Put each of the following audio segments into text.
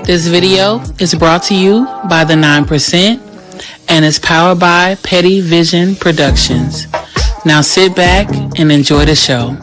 This video is brought to you by the 9% and is powered by Petty Vision Productions. Now sit back and enjoy the show.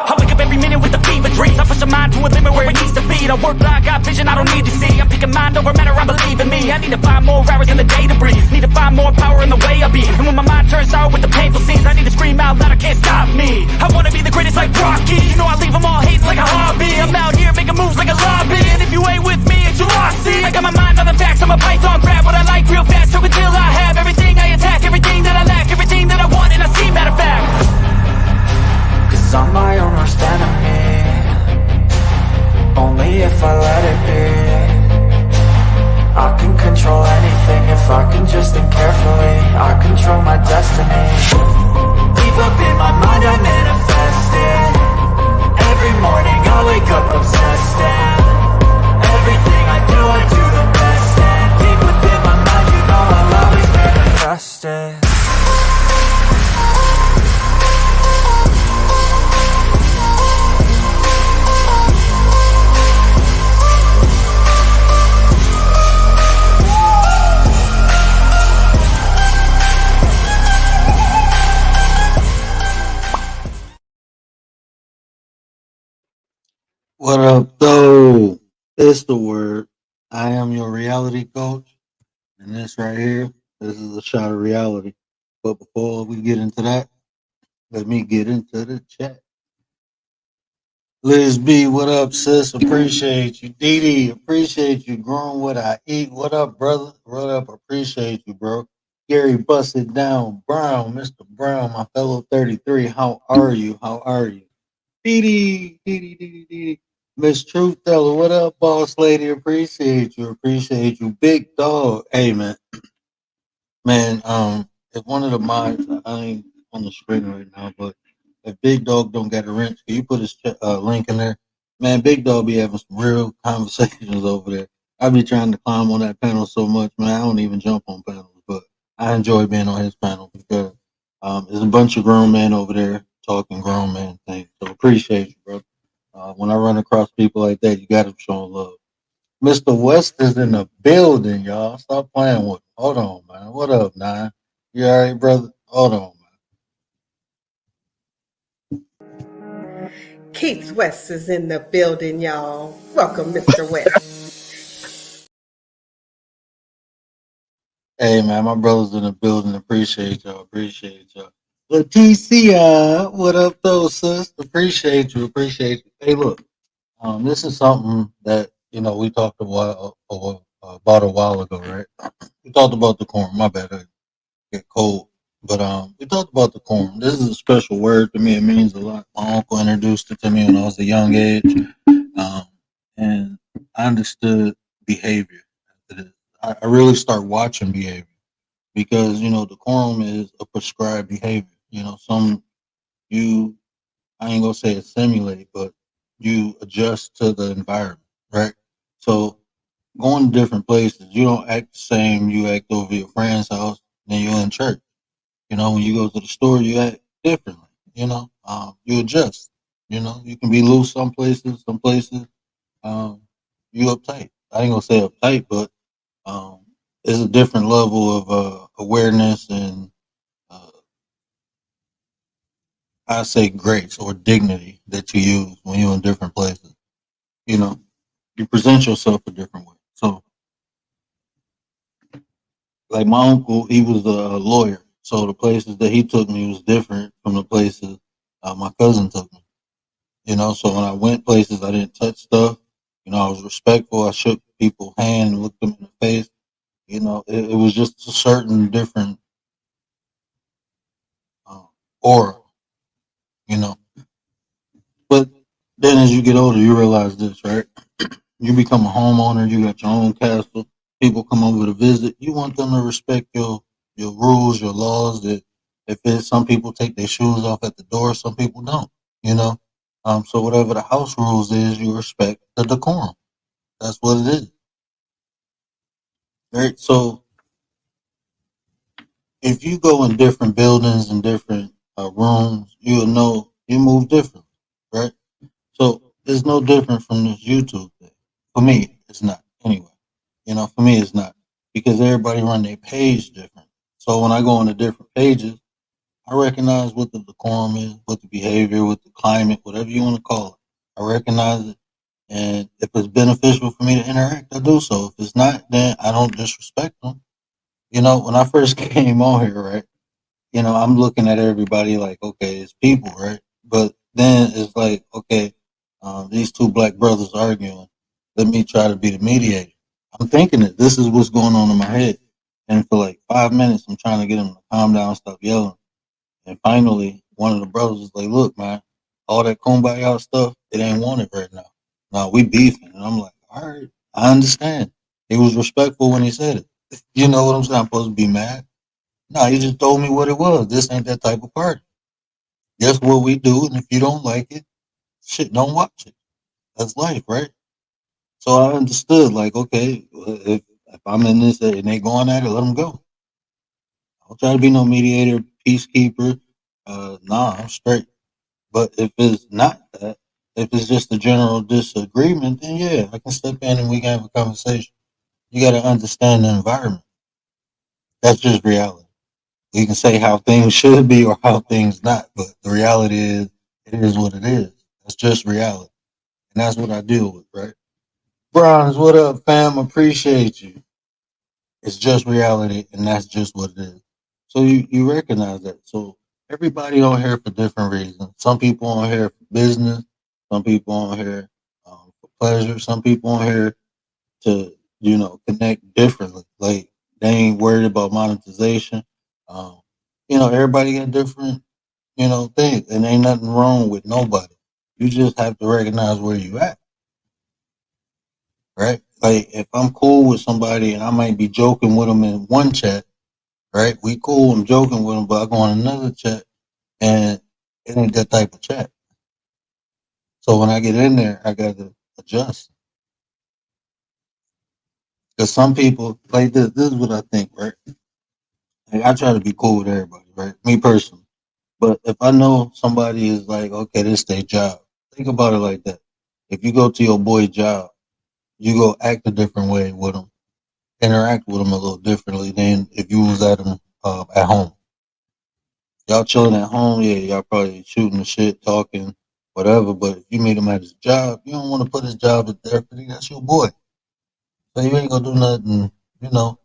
I wake up every minute with the fever dreams. I push my mind to a limit where it needs to be. I work blind, got vision I don't need to see. I'm picking mind over matter, I believe in me. I need to find more hours in the day to breathe. Need to find more power in the way I be. And when my mind turns sour with the painful scenes, I need to scream out loud, I can't stop me. I wanna be the greatest like Rocky. You know I leave them all hating like a hobby. I'm out here making moves like a lobby. And if you ain't with me, it's your loss. See, I got my mind on the facts, I'm a python, grab what I like real fast. Choke until I have everything I attack, everything that I lack, everything that I want, and I see, matter of fact. Cause I'm my own worst enemy. Only if I let it be. I can control anything if I can just think carefully. I control my destiny. Deep up in my mind I manifest it. Every morning I wake up obsessed, and everything I do the best. And deep within my mind, you know I'll always manifest it. What up, though? It's the word. I am your reality coach, and this right here, this is a shot of reality. But before we get into that, let me get into the chat. Liz B, what up, sis? Appreciate you. Dee Dee, appreciate you. Growing what I eat. What up, brother? What up? Appreciate you, bro. Gary, bust it down. Brown, Mr. Brown, my fellow 33. How are you? How are you? Dee Dee, Dee Dee, Dee Dee, Dee. Miss Truth Teller, what up, boss lady? Appreciate you. Appreciate you. Big dog. Hey, man. Man, if one of the mods, I ain't on the screen right now, but if Big Dog don't get a wrench, can you put his link in there? Man, Big Dog be having some real conversations over there. I be trying to climb on that panel so much, man. I don't even jump on panels, but I enjoy being on his panel because there's a bunch of grown men over there talking grown man things. So appreciate you, bro. When I run across people like that, you got to show love. Mr. West is in the building, y'all. Stop playing with him. Hold on, man. What up, Nine? You all right, brother? Hold on, man. Keith West is in the building, y'all. Welcome, Mr. West. Hey, man, my brother's in the building. Appreciate y'all. Appreciate y'all. Leticia, what up, though, sis? Appreciate you. Appreciate you. Hey, look, this is something that, we talked about a while ago, right? We talked about decorum. My bad, I get cold. But we talked about decorum. This is a special word to me. It means a lot. My uncle introduced it to me when I was a young age. And I understood behavior. I really start watching behavior because, decorum is a prescribed behavior. I ain't gonna say assimilate, but you adjust to the environment, right? So going to different places, you don't act the same you act over your friend's house than you're in church. When you go to the store, you act differently. You adjust. You can be loose some places, you uptight. I ain't gonna say uptight, but it's a different level of awareness and I say grace or dignity that you use when you're in different places. You present yourself a different way. So, like my uncle, he was a lawyer. So the places that he took me was different from the places my cousin took me. So when I went places, I didn't touch stuff. I was respectful. I shook people's hand and looked them in the face. It was just a certain different aura, you know. But then as you get older, you realize this, right? You become a homeowner. You got your own castle. People come over to visit. You want them to respect your rules, your laws. That if it's some people take their shoes off at the door, some people don't. So whatever the house rules is, you respect the decorum. That's what it is. Right. So if you go in different buildings and different rooms, you'll know you move differently, right? So it's no different from this YouTube thing. For me, it's not anyway. For me, it's not because everybody run their page different. So when I go on the different pages, I recognize what the decorum is, what the behavior, what the climate, whatever you want to call it. I recognize it, and if it's beneficial for me to interact, I do so. If it's not, then I don't disrespect them. When I first came on here, right? I'm looking at everybody like, okay, it's people, right? But then it's like, okay, these two black brothers arguing. Let me try to be the mediator. I'm thinking that this is what's going on in my head. And for like 5 minutes, I'm trying to get them to calm down, stop yelling. And finally, one of the brothers was like, look, man, all that kumbaya stuff, it ain't wanted right now. No, we beefing. And I'm like, all right, I understand. He was respectful when he said it. You know what I'm saying? I'm supposed to be mad. No, he just told me what it was. This ain't that type of party. That's what we do, and if you don't like it, shit, don't watch it. That's life, right? So I understood, like, okay, if I'm in this and they going at it, let them go. I don't try to be no mediator, peacekeeper. Nah, I'm straight. But if it's not that, if it's just a general disagreement, then yeah, I can step in and we can have a conversation. You got to understand the environment. That's just reality. You can say how things should be or how things not, but the reality is it is what it is. That's just reality. And that's what I deal with, right? Bronze, what up, fam? Appreciate you. It's just reality and that's just what it is. So you recognize that. So everybody on here for different reasons. Some people on here for business, some people on here for pleasure, some people on here to, connect differently. Like they ain't worried about monetization. Um, everybody got different, things, and ain't nothing wrong with nobody. You just have to recognize where you at, right? Like if I'm cool with somebody and I might be joking with them in one chat, right? We cool, I'm joking with them, but I go on another chat and it ain't that type of chat. So when I get in there, I got to adjust. Because some people, like this is what I think, right? Like I try to be cool with everybody, right? Me personally. But if I know somebody is like, okay, this is their job, think about it like that. If you go to your boy's job, you go act a different way with them, interact with them a little differently than if you was at home. Y'all chilling at home, yeah, y'all probably shooting the shit, talking, whatever. But if you meet him at his job, you don't want to put his job at there because that's your boy. So you ain't gonna do nothing, you know.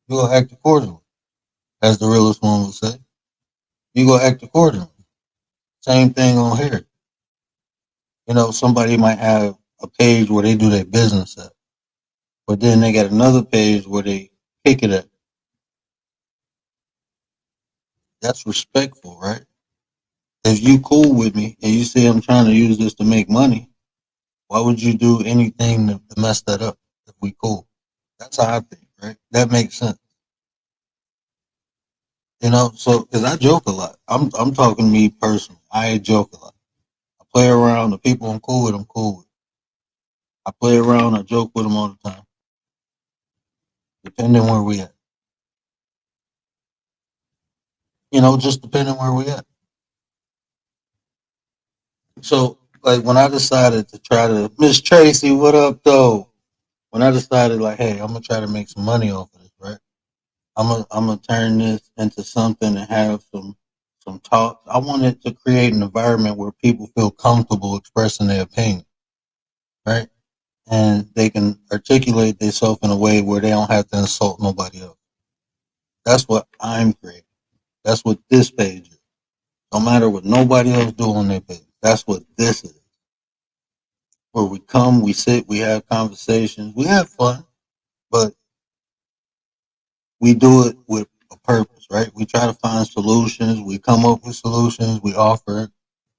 You gonna act accordingly, as the realest one would say. You gonna act accordingly. Same thing on here. Somebody might have a page where they do their business at, but then they got another page where they kick it at. That's respectful, right? If you cool with me and you say I'm trying to use this to make money, why would you do anything to mess that up if we cool? That's how I think, right? That makes sense. So because I joke a lot. I'm talking to me personally. I joke a lot. I play around. The people I'm cool with, I'm cool with. I play around. I joke with them all the time, depending where we at. Just depending where we at. So, like when I decided to try to Miss Tracy, what up though? When I decided like, hey, I'm gonna try to make some money off of this, right? I'm gonna turn this into something and have some talks. I wanted to create an environment where people feel comfortable expressing their opinion, right? And they can articulate themselves in a way where they don't have to insult nobody else. That's what I'm creating. That's what this page is. No matter what nobody else do on their page. That's what this is. Where we come, we sit, we have conversations, we have fun, but we do it with a purpose, right? We try to find solutions. We come up with solutions. We offer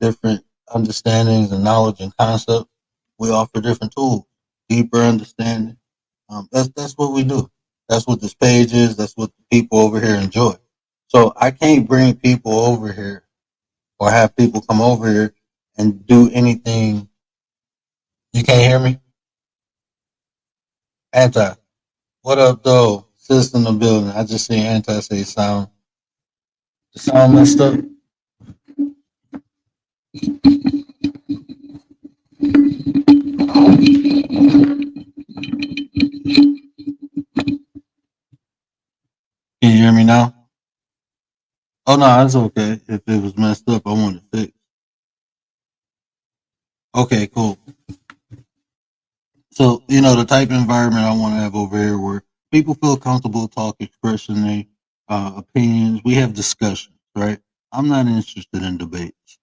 different understandings and knowledge and concepts. We offer different tools, deeper understanding. That's what we do. That's what this page is. That's what the people over here enjoy. So I can't bring people over here or have people come over here and do anything. You can't hear me? Anti. What up, though? Sis in the building. I just see Anti say sound. The sound messed up. Can you hear me now? Oh no, that's okay. If it was messed up, I want to fix. Okay, cool. So, the type of environment I want to have over here where people feel comfortable talking, expressing their opinions. We have discussions, right? I'm not interested in debates.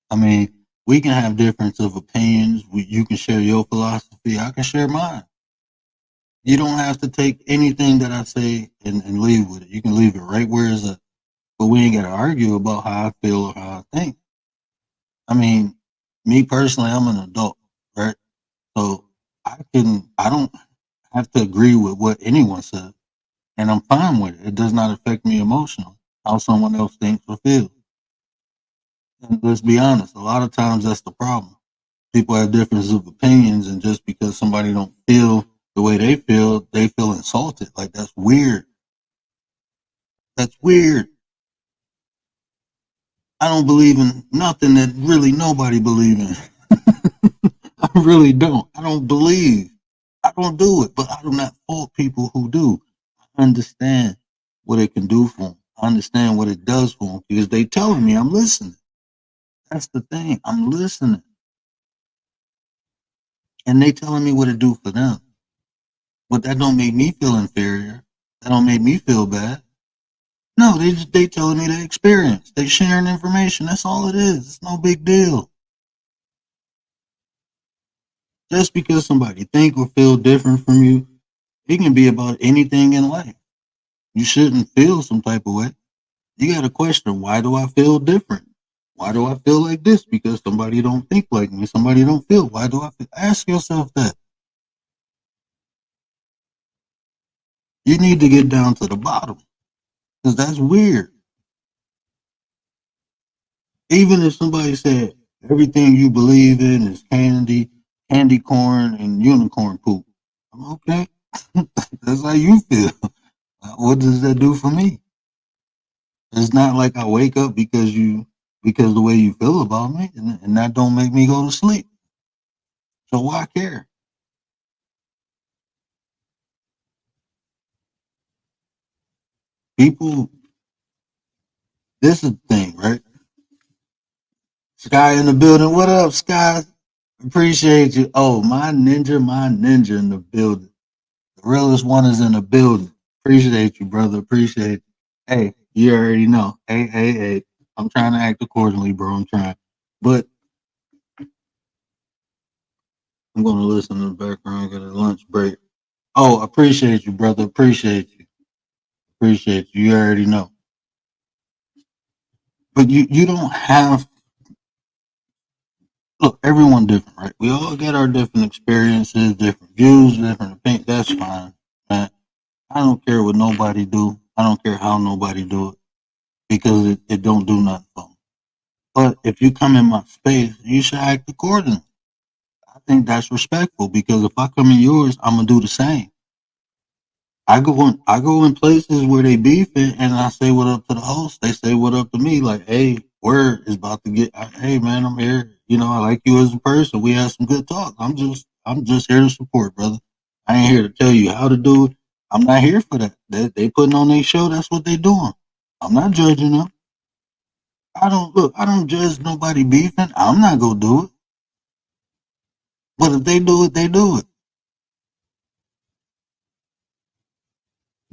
I mean, we can have difference of opinions. You can share your philosophy. I can share mine. You don't have to take anything that I say and leave with it. You can leave it right where it's at. But we ain't got to argue about how I feel or how I think. I mean, me personally, I'm an adult, right? So I don't have to agree with what anyone says, and I'm fine with it. It does not affect me emotionally how someone else thinks or feels. And let's be honest, a lot of times that's the problem. People have differences of opinions, and just because somebody don't feel the way they feel insulted. Like that's weird. That's weird. I don't believe in nothing that really nobody believe in. I really don't. I don't believe. I don't do it, but I do not fault people who do. I understand what it can do for them. I understand what it does for them because they telling me I'm listening. That's the thing. I'm listening, and they telling me what it do for them. But that don't make me feel inferior. That don't make me feel bad. No, they telling me their experience. They sharing information. That's all it is. It's no big deal. Just because somebody think or feel different from you, it can be about anything in life. You shouldn't feel some type of way. You got to question, why do I feel different? Why do I feel like this? Because somebody don't think like me. Somebody don't feel. Why do I feel? Ask yourself that. You need to get down to the bottom because that's weird. Even if somebody said everything you believe in is candy corn, and unicorn poop, I'm okay. That's how you feel. What does that do for me? It's not like I wake up because the way you feel about me, and that don't make me go to sleep. So why care? People, this is the thing, right? Sky in the building. What up, Sky? Appreciate you. Oh, my ninja in the building. The realest one is in the building. Appreciate you, brother. Appreciate you. Hey, you already know. Hey. I'm trying to act accordingly, bro. I'm trying. But I'm going to listen in the background, get a lunch break. Oh, appreciate you, brother. Appreciate you. Appreciate you. You already know. But you don't have, look, everyone different, right? We all get our different experiences, different views, different opinions. That's fine, man. I don't care what nobody do. I don't care how nobody do it because it don't do nothing for me. But if you come in my space, you should act accordingly. I think that's respectful because if I come in yours, I'm gonna do the same. I go in places where they beefing and I say what up to the host. They say what up to me, like, hey, word is about to get. Hey man, I'm here. I like you as a person. We had some good talk. I'm just here to support, brother. I ain't here to tell you how to do it. I'm not here for that. They putting on their show. That's what they doing. I'm not judging them. I don't judge nobody beefing. I'm not gonna do it. But if they do it, they do it.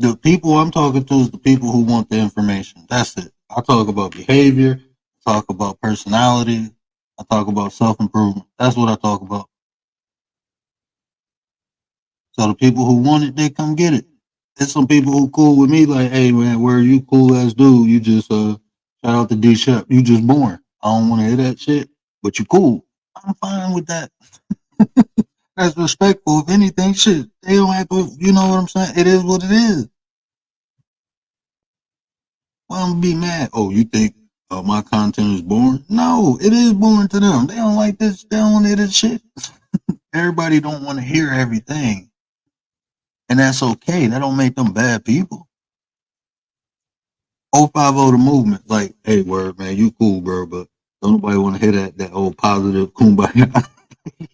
The people I'm talking to is the people who want the information. That's it. I talk about behavior, I talk about personality, I talk about self improvement. That's what I talk about. So the people who want it, they come get it. There's some people who cool with me, like, hey man, where you cool as dude? You just shout out to D Shep. You just born. I don't want to hear that shit, but you cool. I'm fine with that. That's respectful. If anything, shit, they don't have to. You know what I'm saying? It is what it is. Why I'm gonna be mad? Oh, you think my content is boring? No, it is boring to them. They don't like this. They don't want to hear this shit. Everybody don't want to hear everything, and that's okay. That don't make them bad people. 050 the movement. Like, hey, word, man, you cool, bro, but don't nobody want to hear that old positive kumbaya.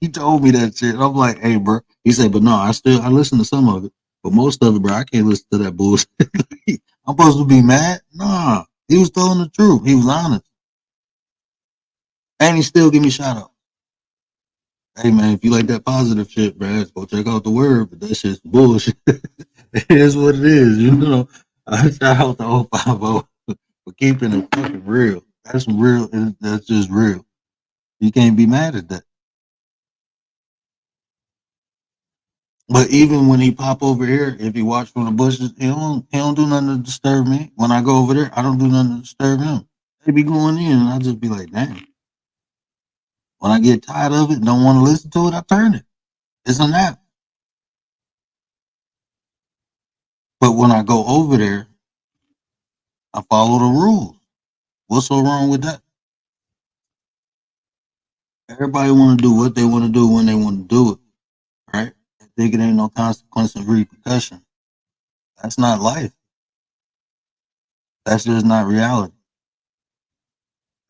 He told me that shit. I'm like, hey, bro. He said, but no, I listen to some of it, but most of it, bro, I can't listen to that bullshit. I'm supposed to be mad? Nah, he was telling the truth. He was honest, and he still give me shout out. Hey, man, if you like that positive shit, bro, go check out the word. But that shit's bullshit. It is what it is, you know. Shout out to 050 for keeping it fucking real. That's real. That's just real. You can't be mad at that. But even when he pop over here, if he watch from the bushes, he don't do nothing to disturb me. When I go over there, I don't do nothing to disturb him. They be going in, and I just be like, damn. When I get tired of it and don't want to listen to it, I turn it. It's an app. But when I go over there, I follow the rules. What's so wrong with that? Everybody want to do what they want to do when they want to do it, right? I think it ain't no consequence of repercussion. That's not life. That's just not reality.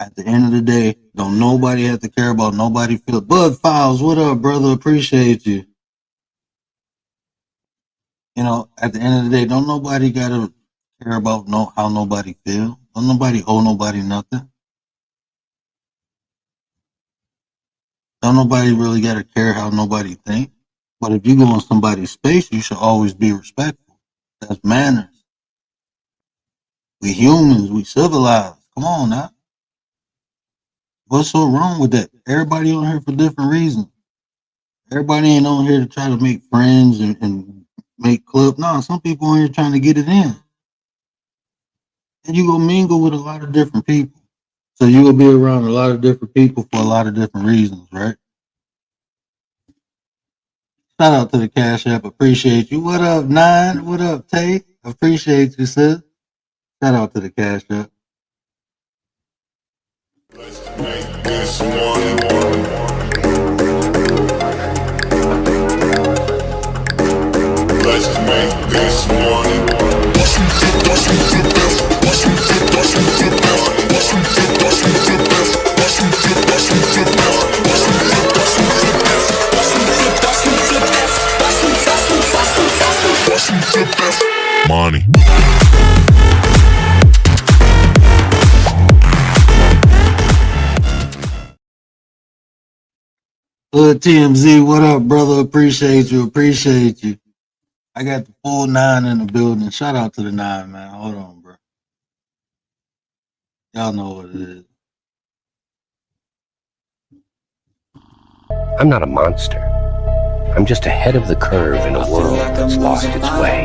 At the end of the day, don't nobody have to care about nobody feel. Bud Files, what up, brother? Appreciate you. You know, at the end of the day, don't nobody gotta care about how nobody feel. Don't nobody owe nobody nothing. Don't nobody really gotta care how nobody think. But if you go in somebody's space, you should always be respectful. That's manners. We humans, we civilized. Come on now. What's so wrong with that? Everybody on here for different reasons. Everybody ain't on here to try to make friends and make club. No, some people on here trying to get it in. And you go mingle with a lot of different people. So you will be around a lot of different people for a lot of different reasons, right? Shout out to the Cash App. Appreciate you. What up, Nine? What up, Tay? Appreciate you, sis. Shout out to the Cash App. This one. Let's make this one. Money. Hood TMZ, what up, brother? Appreciate you. Appreciate you. I got the full 9 in the building. Shout out to the 9, man. Hold on, bro. Y'all know what it is. I'm not a monster. I'm just ahead of the curve in a world that's lost its way.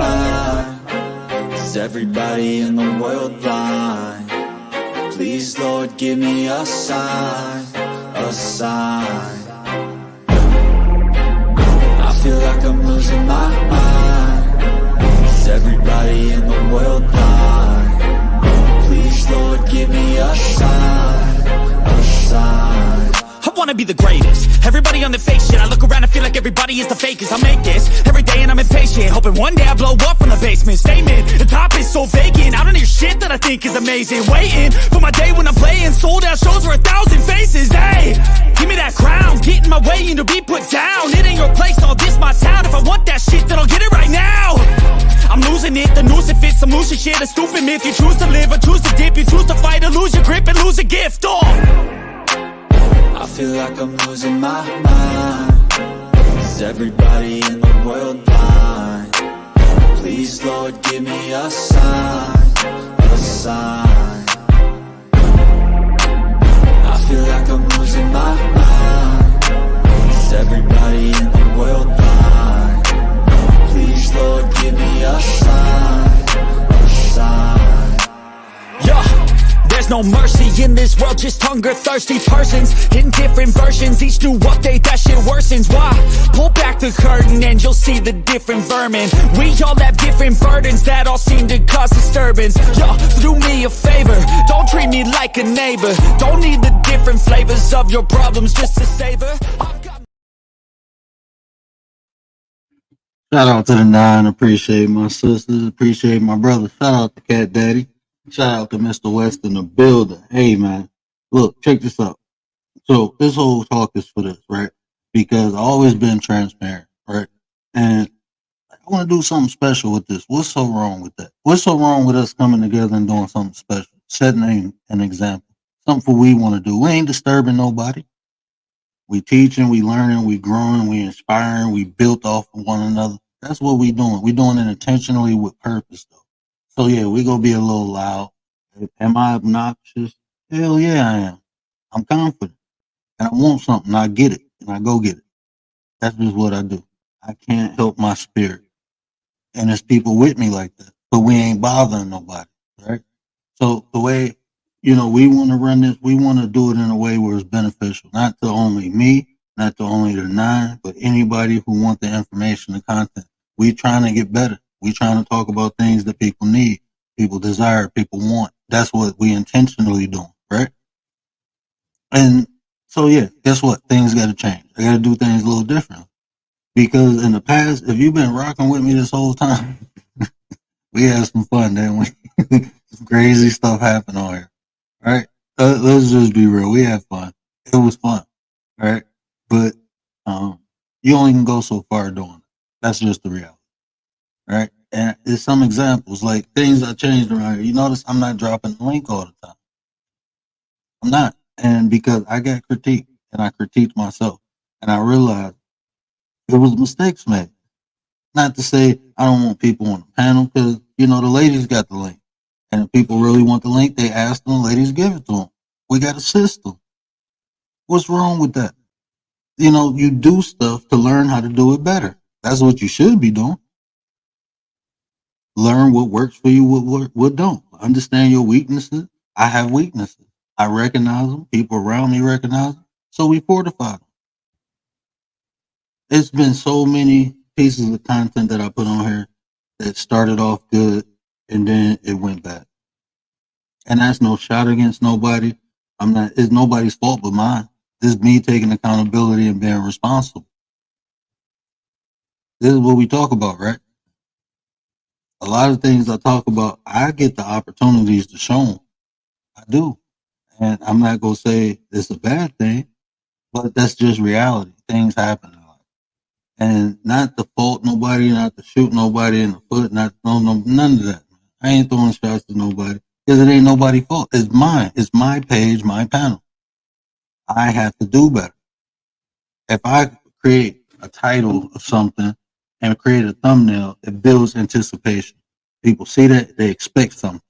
Is everybody in the world blind? Please, Lord, give me a sign, a sign. I feel like I'm losing my mind. Is everybody in the world blind? Please, Lord, give me a sign, a sign. I wanna be the greatest. Everybody on the fake shit. I look around and feel like everybody is the fakest. I make this every day and I'm impatient, hoping one day I blow up from the basement. Statement, the top is so vacant. I don't hear shit that I think is amazing. Waiting for my day when I'm playing sold out shows for 1,000 faces. Hey, give me that crown, get in my way and to be put down. It ain't your place, all this my town. If I want that shit, then I'll get it right now. I'm losing it, the noose it fits. I'm losing shit, a stupid myth. You choose to live or choose to dip. You choose to fight or lose your grip and lose a gift. I feel like I'm losing my mind. Is everybody in the world blind? Please, Lord, give me a sign, a sign. I feel like I'm losing my mind. Is everybody in the world blind? Please, Lord, give me a sign, a sign. Yeah. There's no mercy in this world, just hunger-thirsty persons in different versions. Each new update, that shit worsens. Why? Pull back the curtain and you'll see the different vermin. We all have different burdens that all seem to cause disturbance. Yo, do me a favor, don't treat me like a neighbor. Don't need the different flavors of your problems just to savor. Shout out to the 9. Appreciate my sisters. Appreciate my brother. Shout out to Cat Daddy. Shout out to Mr. West in the building. Hey man, look, check this out. So this whole talk is for this, right? Because I've always been transparent, right? And I want to do something special with this. What's so wrong with that? What's so wrong with us coming together and doing something special, setting an example, something we want to do? We ain't disturbing nobody. We teaching, we learning, we growing, we inspiring, we built off of one another. That's what we doing. We doing it intentionally with purpose, though. So yeah, we gonna be a little loud. Am I obnoxious? Hell yeah, I am. I'm confident, and I want something. I get it, and I go get it. That's just what I do. I can't help my spirit, and there's people with me like that, but we ain't bothering nobody, right? So the way we want to run this, we want to do it in a way where it's beneficial, not to only me, not to only the nine, but anybody who want the information, the content. We trying to get better. We trying to talk about things that people need, people desire, people want. That's what we intentionally doing, right? And so yeah, guess what? Things got to change. I got to do things a little different because in the past, if you've been rocking with me this whole time, we had some fun, didn't we? Some crazy stuff happened on here, right? Let's just be real. We had fun. It was fun, right? But you only can go so far doing it. That's just the reality, right? And there's some examples like things I changed around here. You notice I'm not dropping the link all the time. I'm not, and because I got critiqued and I critiqued myself, and I realized it was mistakes made. Not to say I don't want people on the panel because the ladies got the link, and if people really want the link, they ask them. The ladies give it to them. We got a system. What's wrong with that? You do stuff to learn how to do it better. That's what you should be doing. Learn what works for you, what don't. Understand your weaknesses. I have weaknesses. I recognize them. People around me recognize them. So we fortify them. It's been so many pieces of content that I put on here that started off good and then it went bad. And that's no shot against nobody. It's nobody's fault but mine. This is me taking accountability and being responsible. This is what we talk about, right? A lot of things I talk about, I get the opportunities to show them. I do. And I'm not going to say it's a bad thing, but that's just reality. Things happen in life. And not to fault nobody, not to shoot nobody in the foot, not none of that. I ain't throwing shots to nobody because it ain't nobody's fault. It's mine. It's my page, my panel. I have to do better. If I create a title of something and create a thumbnail, it builds anticipation. People see that, they expect something.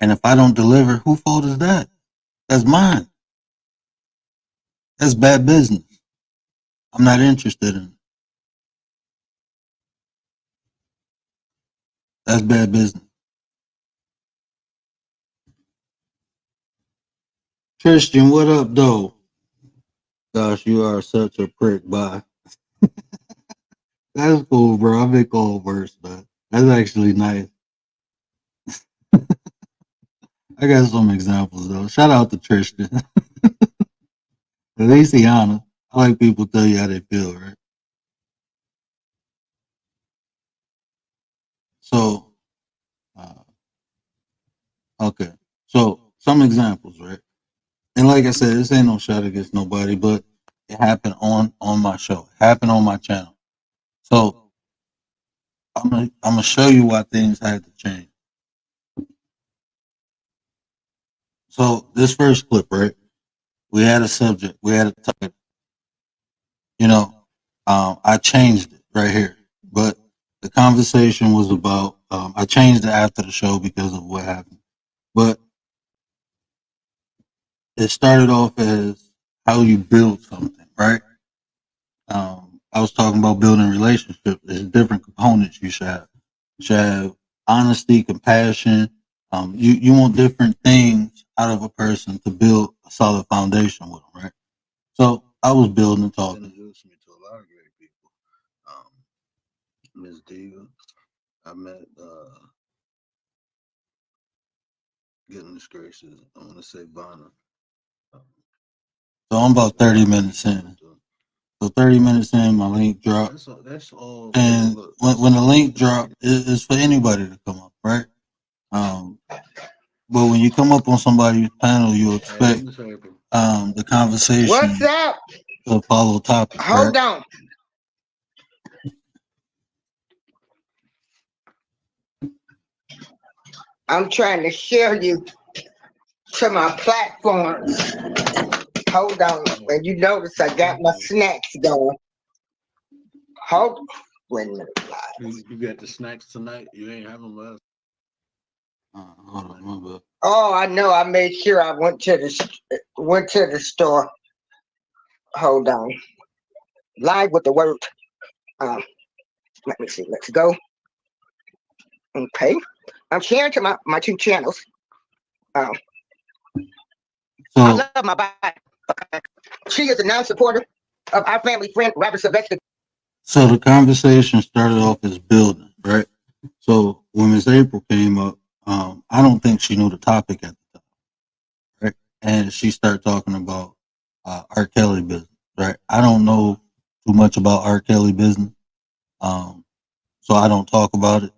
And if I don't deliver, whose fault is that? That's mine. That's bad business. I'm not interested in it. That's bad business. Christian, what up, though? Gosh, you are such a prick. Bye. That's cool, bro. I've been called worse, man. That's actually nice. I got some examples, though. Shout out to Tristan. At least he honest. I like people tell you how they feel, right? So, uh, okay. So, some examples, right? And like I said, this ain't no shot against nobody, but it happened on my show. It happened on my channel. So, I'm gonna show you why things had to change. So, this first clip, right? We had a subject, we had a topic. You know, I changed it right here, but the conversation was about. I changed it after the show because of what happened, but it started off as how you build something, right? I was talking about building relationships. There's different components you should have. You should have honesty, compassion. You want different things out of a person to build a solid foundation with them, right? So I was building and talking. Introduced me to a lot of great people. Miss Diva. I met goodness gracious. I want to say Bonner. So I'm about 30 minutes in. So 30 minutes in, my link dropped. That's all. And when the link dropped, it's for anybody to come up, right? but when you come up on somebody's panel, you Hey, expect Miss April. the What's conversation up? to follow topic, right? Hold on. I'm trying to share you to my platforms. Hold on. And you notice I got my snacks going. Hold. Wait a minute. You got the snacks tonight. You ain't having last. Hold on, my bad. Oh, I know. I made sure I went to the store. Hold on. Live with the word. Um, let me see. Let's go. Okay. I'm sharing to my two channels. Um, I So, love my body. She is a non-supporter of our family friend Robert Sylvester. so the conversation started off as building, right? So when Miss April came up, I don't think she knew the topic at the time, right? And she started talking about R. Kelly business, right? I don't know too much about R. Kelly business, um, so I don't talk about it.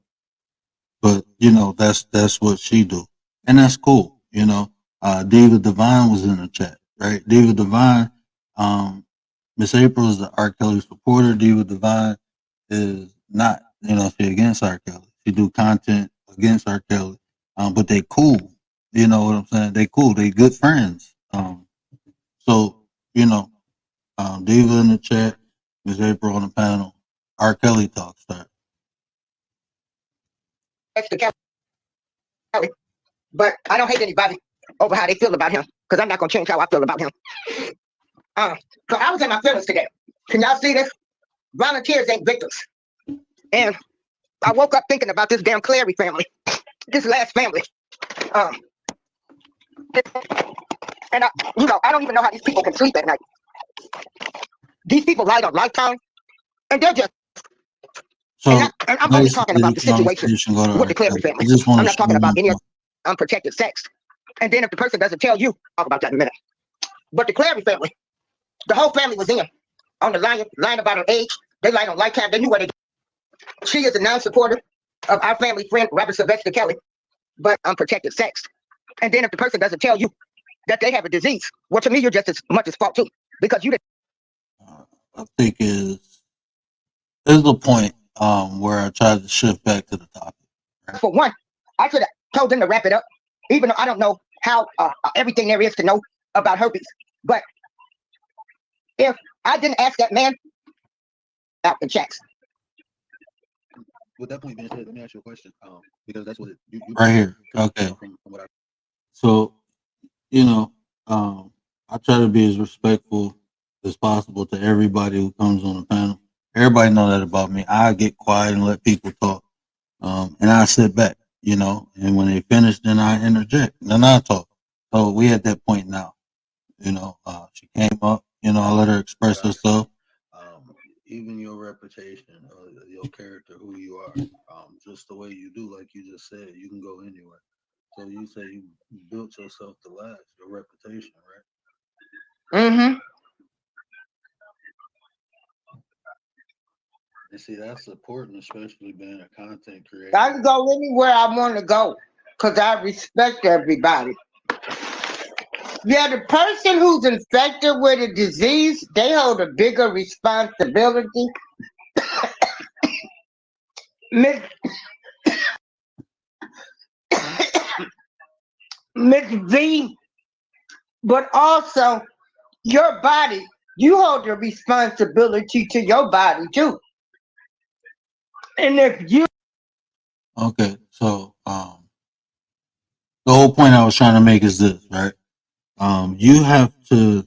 But you know, that's what she do, and that's cool. You know, Diva Divine was in the chat, right? Diva Divine, um, Miss April is the R. Kelly supporter. Diva Divine is not. You know, she against R. Kelly. She do content against R. Kelly, but they cool. You know what I'm saying? They cool. They good friends. So you know, Diva in the chat, Miss April on the panel, R. Kelly talk start. Kelly, but I don't hate anybody over how they feel about him because I'm not gonna change how I feel about him. So I was in my feelings today. Can y'all see this? Volunteers ain't victims. And I woke up thinking about this damn Clary family, this last family. Um, and I don't even know how these people can sleep at night. These people lied on Lifetime, and they're just. So And I'm only nice talking about the the situation conversation go to with R. the Clary Kelly. I family. just want I'm to not show talking about you. any unprotected sex. And then if the person doesn't tell you, talk about that in a minute. But the Clary family, the whole family was in on the line about her age. They lied on Lifetime. They knew what they. She is a non-supporter of our family friend Robert Sylvester Kelly, but unprotected sex. And then if the person doesn't tell you that they have a disease, well, to me, you're just as much as fault too, because you didn't. I think is the point where I tried to shift back to the topic. Right? For one, I should have told them to wrap it up, even though I don't know how everything there is to know about herpes. But if I didn't ask that man out in checks, With that point being said, let me ask you a question. Because that's what you Right here. Okay. from what I. So you know, I try to be as respectful as possible to everybody who comes on the panel. Everybody know that about me. I get quiet and let people talk, and I sit back. You know, and when they finish, then I interject, and then I talk. So we at that point now. You know, she came up. You know, I let her express Got you. herself. Even your reputation, your character, who you are, just the way you do, like you just said, you can go anywhere. So you say you built yourself to last, your reputation, right? mm-hmm. And see, that's important, especially being a content I creator. can go anywhere I want to go because I respect everybody. Yeah, the person who's infected with a disease, they hold a bigger responsibility. Miss Miss V, but also your body, you hold the responsibility to your body too. And if you Okay, so the whole point I was trying to make is this, right? You have to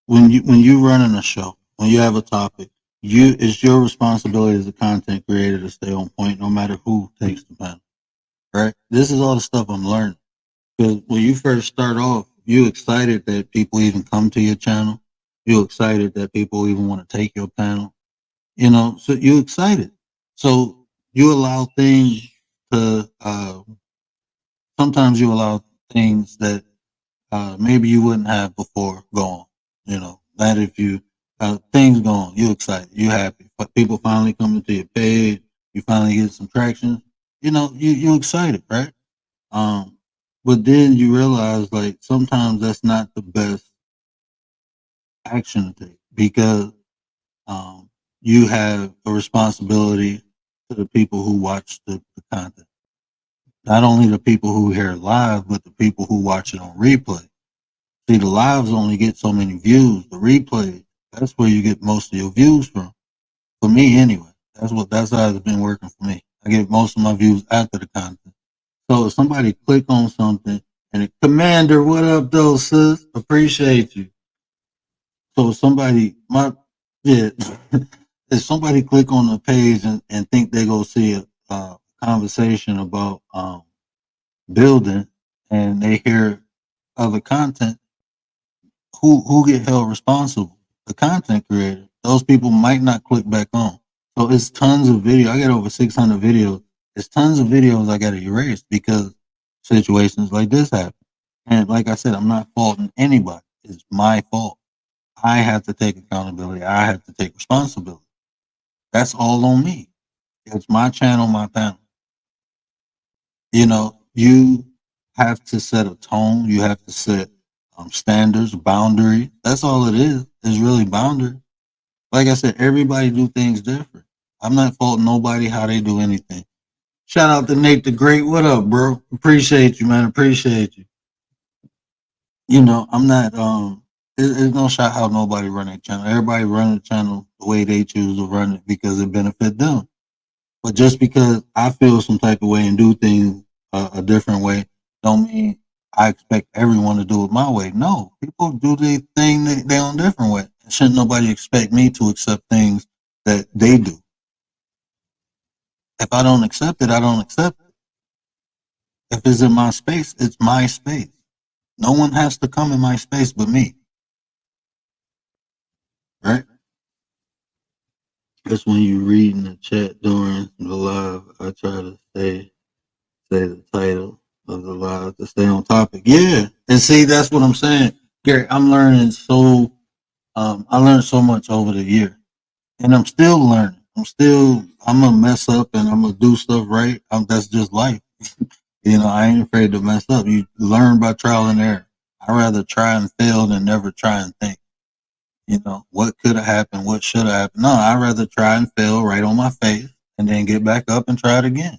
when you running a show, when you have a topic, it's your responsibility as a content creator to stay on point, no matter who takes the panel, right? This is all the stuff I'm learning. Because when you first start off, you excited that people even come to your channel. You excited that people even want to take your panel. You know, so you excited. So you allow things to. Sometimes you allow things that maybe you wouldn't have before go on. You know, that if you things go on, you excited, you happy. But people finally coming to your page, you finally get some traction. You know, you excited, right? Um, But then you realize, like, sometimes that's not the best action to take because you have a responsibility to the people who watch the content. Not only the people who hear it live, but the people who watch it on replay. See, the lives only get so many views. The replay, that's where you get most of your views from. For me, anyway. That's how it's been working for me. I get most of my views after the content. So if somebody click on something and it, Commander, what up, though, sis? Appreciate you. So if somebody, yeah, if somebody click on the page and think they go see a conversation about building and they hear other content, who get held responsible? The content creator. Those people might not click back on. So it's tons of video. I got over 600 videos. It's tons of videos I got to erase because situations like this happen. And like I said, I'm not faulting anybody. It's my fault. I have to take accountability. I have to take responsibility. That's all on me. It's my channel, my panel. You know, you have to set a tone. You have to set standards, boundaries. That's all it is. It's really boundaries. Like I said, everybody do things different. I'm not faulting nobody how they do anything. Shout out to Nate the Great. What up, bro? Appreciate you, man. Appreciate you. You know, I'm not there's no shot how nobody run their channel. Everybody run the channel the way they choose to run it because it benefit them. But just because I feel some type of way and do things a different way, don't mean I expect everyone to do it my way. No, people do their thing their own different way. Shouldn't nobody expect me to accept things that they do? If I don't accept it, I don't accept it. If it's in my space, it's my space. No one has to come in my space but me. Right? That's when you read in the chat during the live. I try to say the title of the live to stay on topic. Yeah, and see, that's what I'm saying, Gary. I'm learning so. I learned so much over the year, and I'm still learning. I'm gonna mess up and I'm gonna do stuff right. That's just life. You know, I ain't afraid to mess up. You learn by trial and error. I rather try and fail than never try and think. You know, what could have happened? What should have happened? No, I'd rather try and fail right on my face and then get back up and try it again.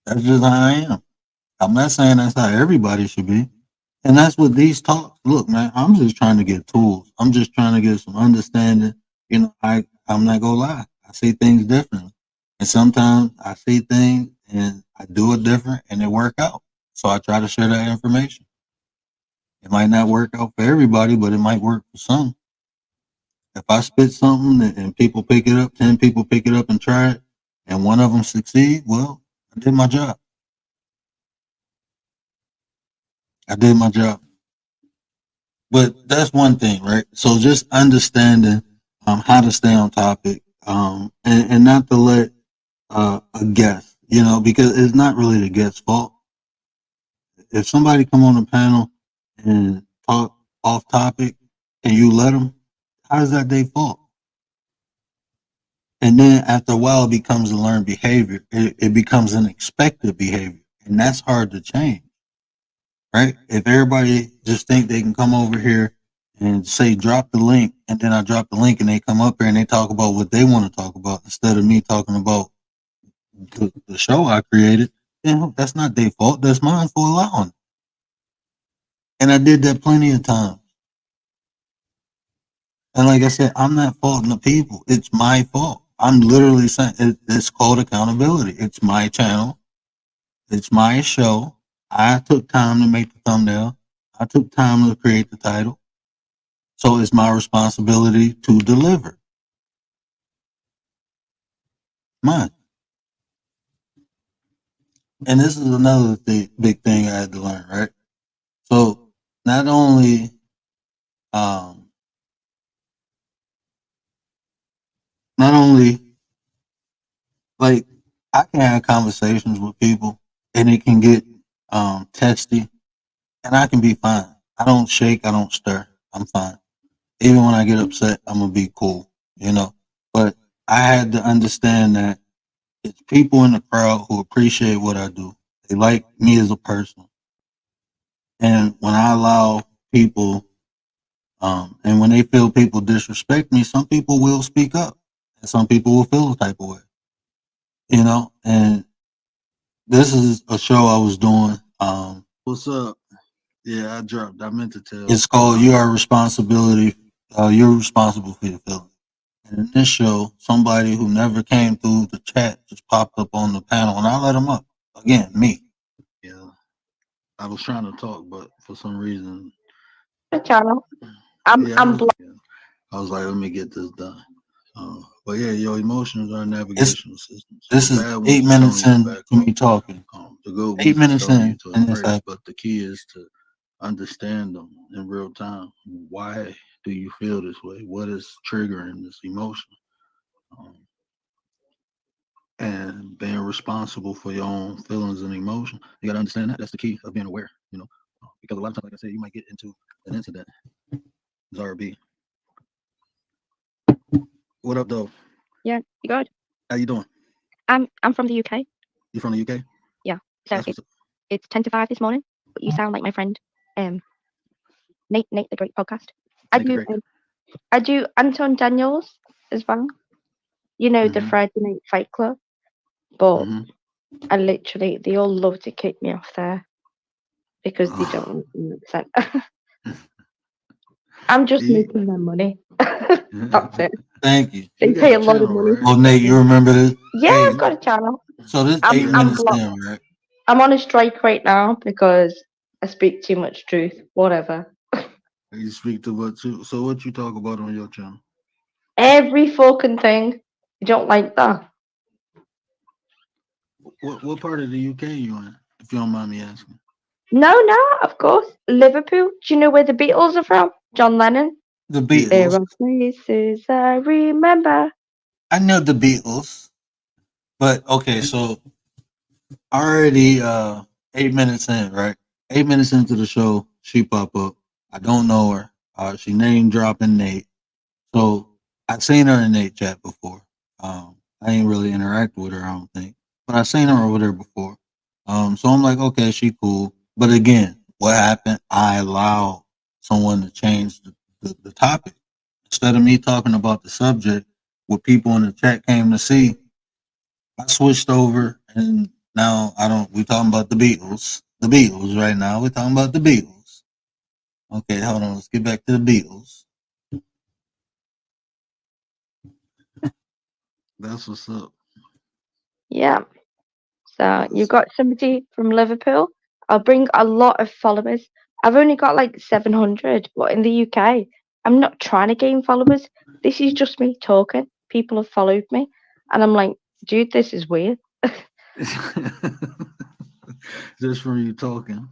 That's just how I am. I'm not saying that's how everybody should be. And that's what these talks look, man. I'm just trying to get tools. I'm just trying to get some understanding. You know, I'm not gonna lie. I see things differently. And sometimes I see things and I do it different and it work out. So I try to share that information. It might not work out for everybody, but it might work for some. If I spit something and people pick it up, 10 people pick it up and try it, and one of them succeed, well, I did my job. I did my job. But that's one thing, right? So just understanding how to stay on topic and not to let a guest, you know, because it's not really the guest's fault. If somebody come on the panel and talk off topic and you let them, how is that their fault? And then after a while, it becomes a learned behavior. It becomes an expected behavior, and that's hard to change, right? If everybody just think they can come over here and say drop the link, and then I drop the link, and they come up here and they talk about what they want to talk about instead of me talking about the show I created, then that's not their fault. That's mine for allowing it. And I did that plenty of times. And like I said, I'm not faulting the people. It's my fault. I'm literally saying it's called accountability. It's my channel. It's my show. I took time to make the thumbnail. I took time to create the title. So it's my responsibility to deliver. Mine. And this is another big thing I had to learn, right? So not only like I can have conversations with people and it can get testy and I can be fine. I don't shake, I don't stir. I'm fine. Even when I get upset, I'm gonna be cool, you know. But I had to understand that it's people in the crowd who appreciate what I do. They like me as a person. And when I allow people, and when they feel people disrespect me, some people will speak up, and some people will feel the type of way. You know, and this is a show I was doing. What's up? Yeah, I dropped. I meant to tell. It's called "You Are Responsibility." You're responsible for your feelings. And in this show, somebody who never came through the chat just popped up on the panel, and I let him up. Again, me. Yeah, I was trying to talk, but for some reason, The channel. I'm yeah, I'm yeah. I was like, let me get this done. But yeah, your emotions are a It's navigational system. So this the is bad ones 8 is telling minutes you to in back to off. me talking. The good 8 ones is minutes telling you in, to and this embrace. happened. But the key is to understand them in real time. Why do you feel this way? What is triggering this emotion? Um, and being responsible for your own feelings and emotion. You got to understand that. That's the key of being aware, because a lot of times, like I said, you might get into an incident. Zara what up, though? Yeah, you good? How you doing? I'm from the UK. You from the UK? Yeah. So That's what's up. it's 10 to 5 this morning, but you sound like my friend Nate the Great podcast. I Nate the do Great. I do Anton Daniels as well. You know, the Mhm. Friday Night Fight Club. But Mhm. I literally they all love to kick me off there because they don't Oh. understand. I'm just You, making them money. That's it. Thank you. They you got pay a a lot of channel, money right? to Oh, get Nate, you me. remember this? Yeah, Hey, I've got a channel. so this I'm 8 I'm minutes blocked. in, right? I'm on a strike right now because I speak too much truth. Whatever. You speak to what too? So what you talk about on your channel? Every fucking thing. You don't like that? What part of the UK you in? If you don't mind me asking. No, of course. Liverpool. Do you know where the Beatles are from? John Lennon. The Yeah. There Beatles. are places I remember. I know the Beatles, but okay, so already 8 minutes in, right? 8 minutes into the show, she pop up. I don't know her. She name dropping Nate. So I've seen her in Nate chat before. I ain't really interact with her, I don't think, but I've seen her over there before. So I'm like, okay, she cool. But again, what happened? I allowed someone to change the topic instead of me talking about the subject. What people in the chat came to see, I switched over, and now I don't. We talking about the Beatles. The Beatles right now. We're talking about the Beatles. Okay, hold on. Let's get back to the Beatles. That's what's up. Yeah. So you got somebody from Liverpool. I'll bring a lot of followers. I've only got like 700, but in the UK, I'm not trying to gain followers. This is just me talking. People have followed me, and I'm like, dude, this is weird. Just from you talking.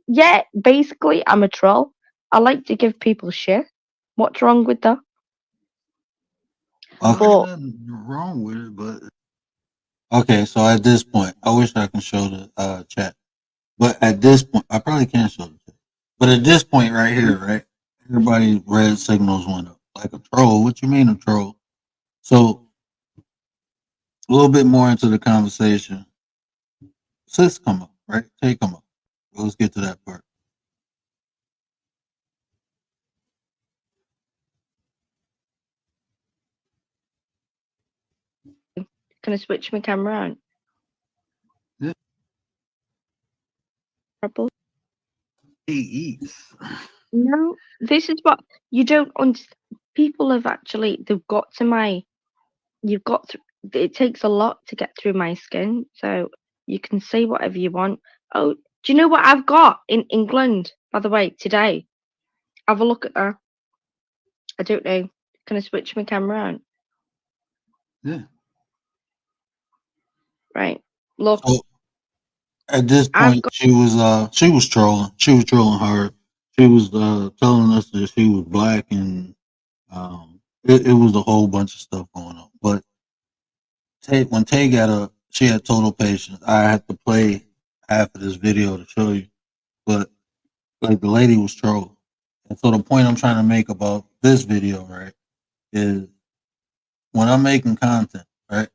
Yeah, basically, I'm a troll. I like to give people shit. What's wrong with that? Ain't Okay. But nothing wrong with it, but Okay. So at this point, I wish I can show the chat, but at this point, I probably can't show the chat. But at this point, right here, right, everybody red signals went up like a troll. What you mean a troll? So a little bit more into the conversation. Sis come up, right? Tay come up. Let's get to that part. can I switch my camera on? yeah, Trouble? he eats. No, this is what you don't understand. People have actually they've got to my you've got to it takes a lot to get through my skin, so you can say whatever you want. Oh, do you know what I've got in England, by the way, today? Have a look at that. I don't know. Can I switch my camera on? Yeah. Right. Look, So at this I've point, got she was trolling. She was trolling hard. She was telling us that she was black, and it was a whole bunch of stuff going on. But when Tay got up, she had total patience. I had to play half of this video to show you, but like the lady was trolling. And so the point I'm trying to make about this video, right, is when I'm making content, right,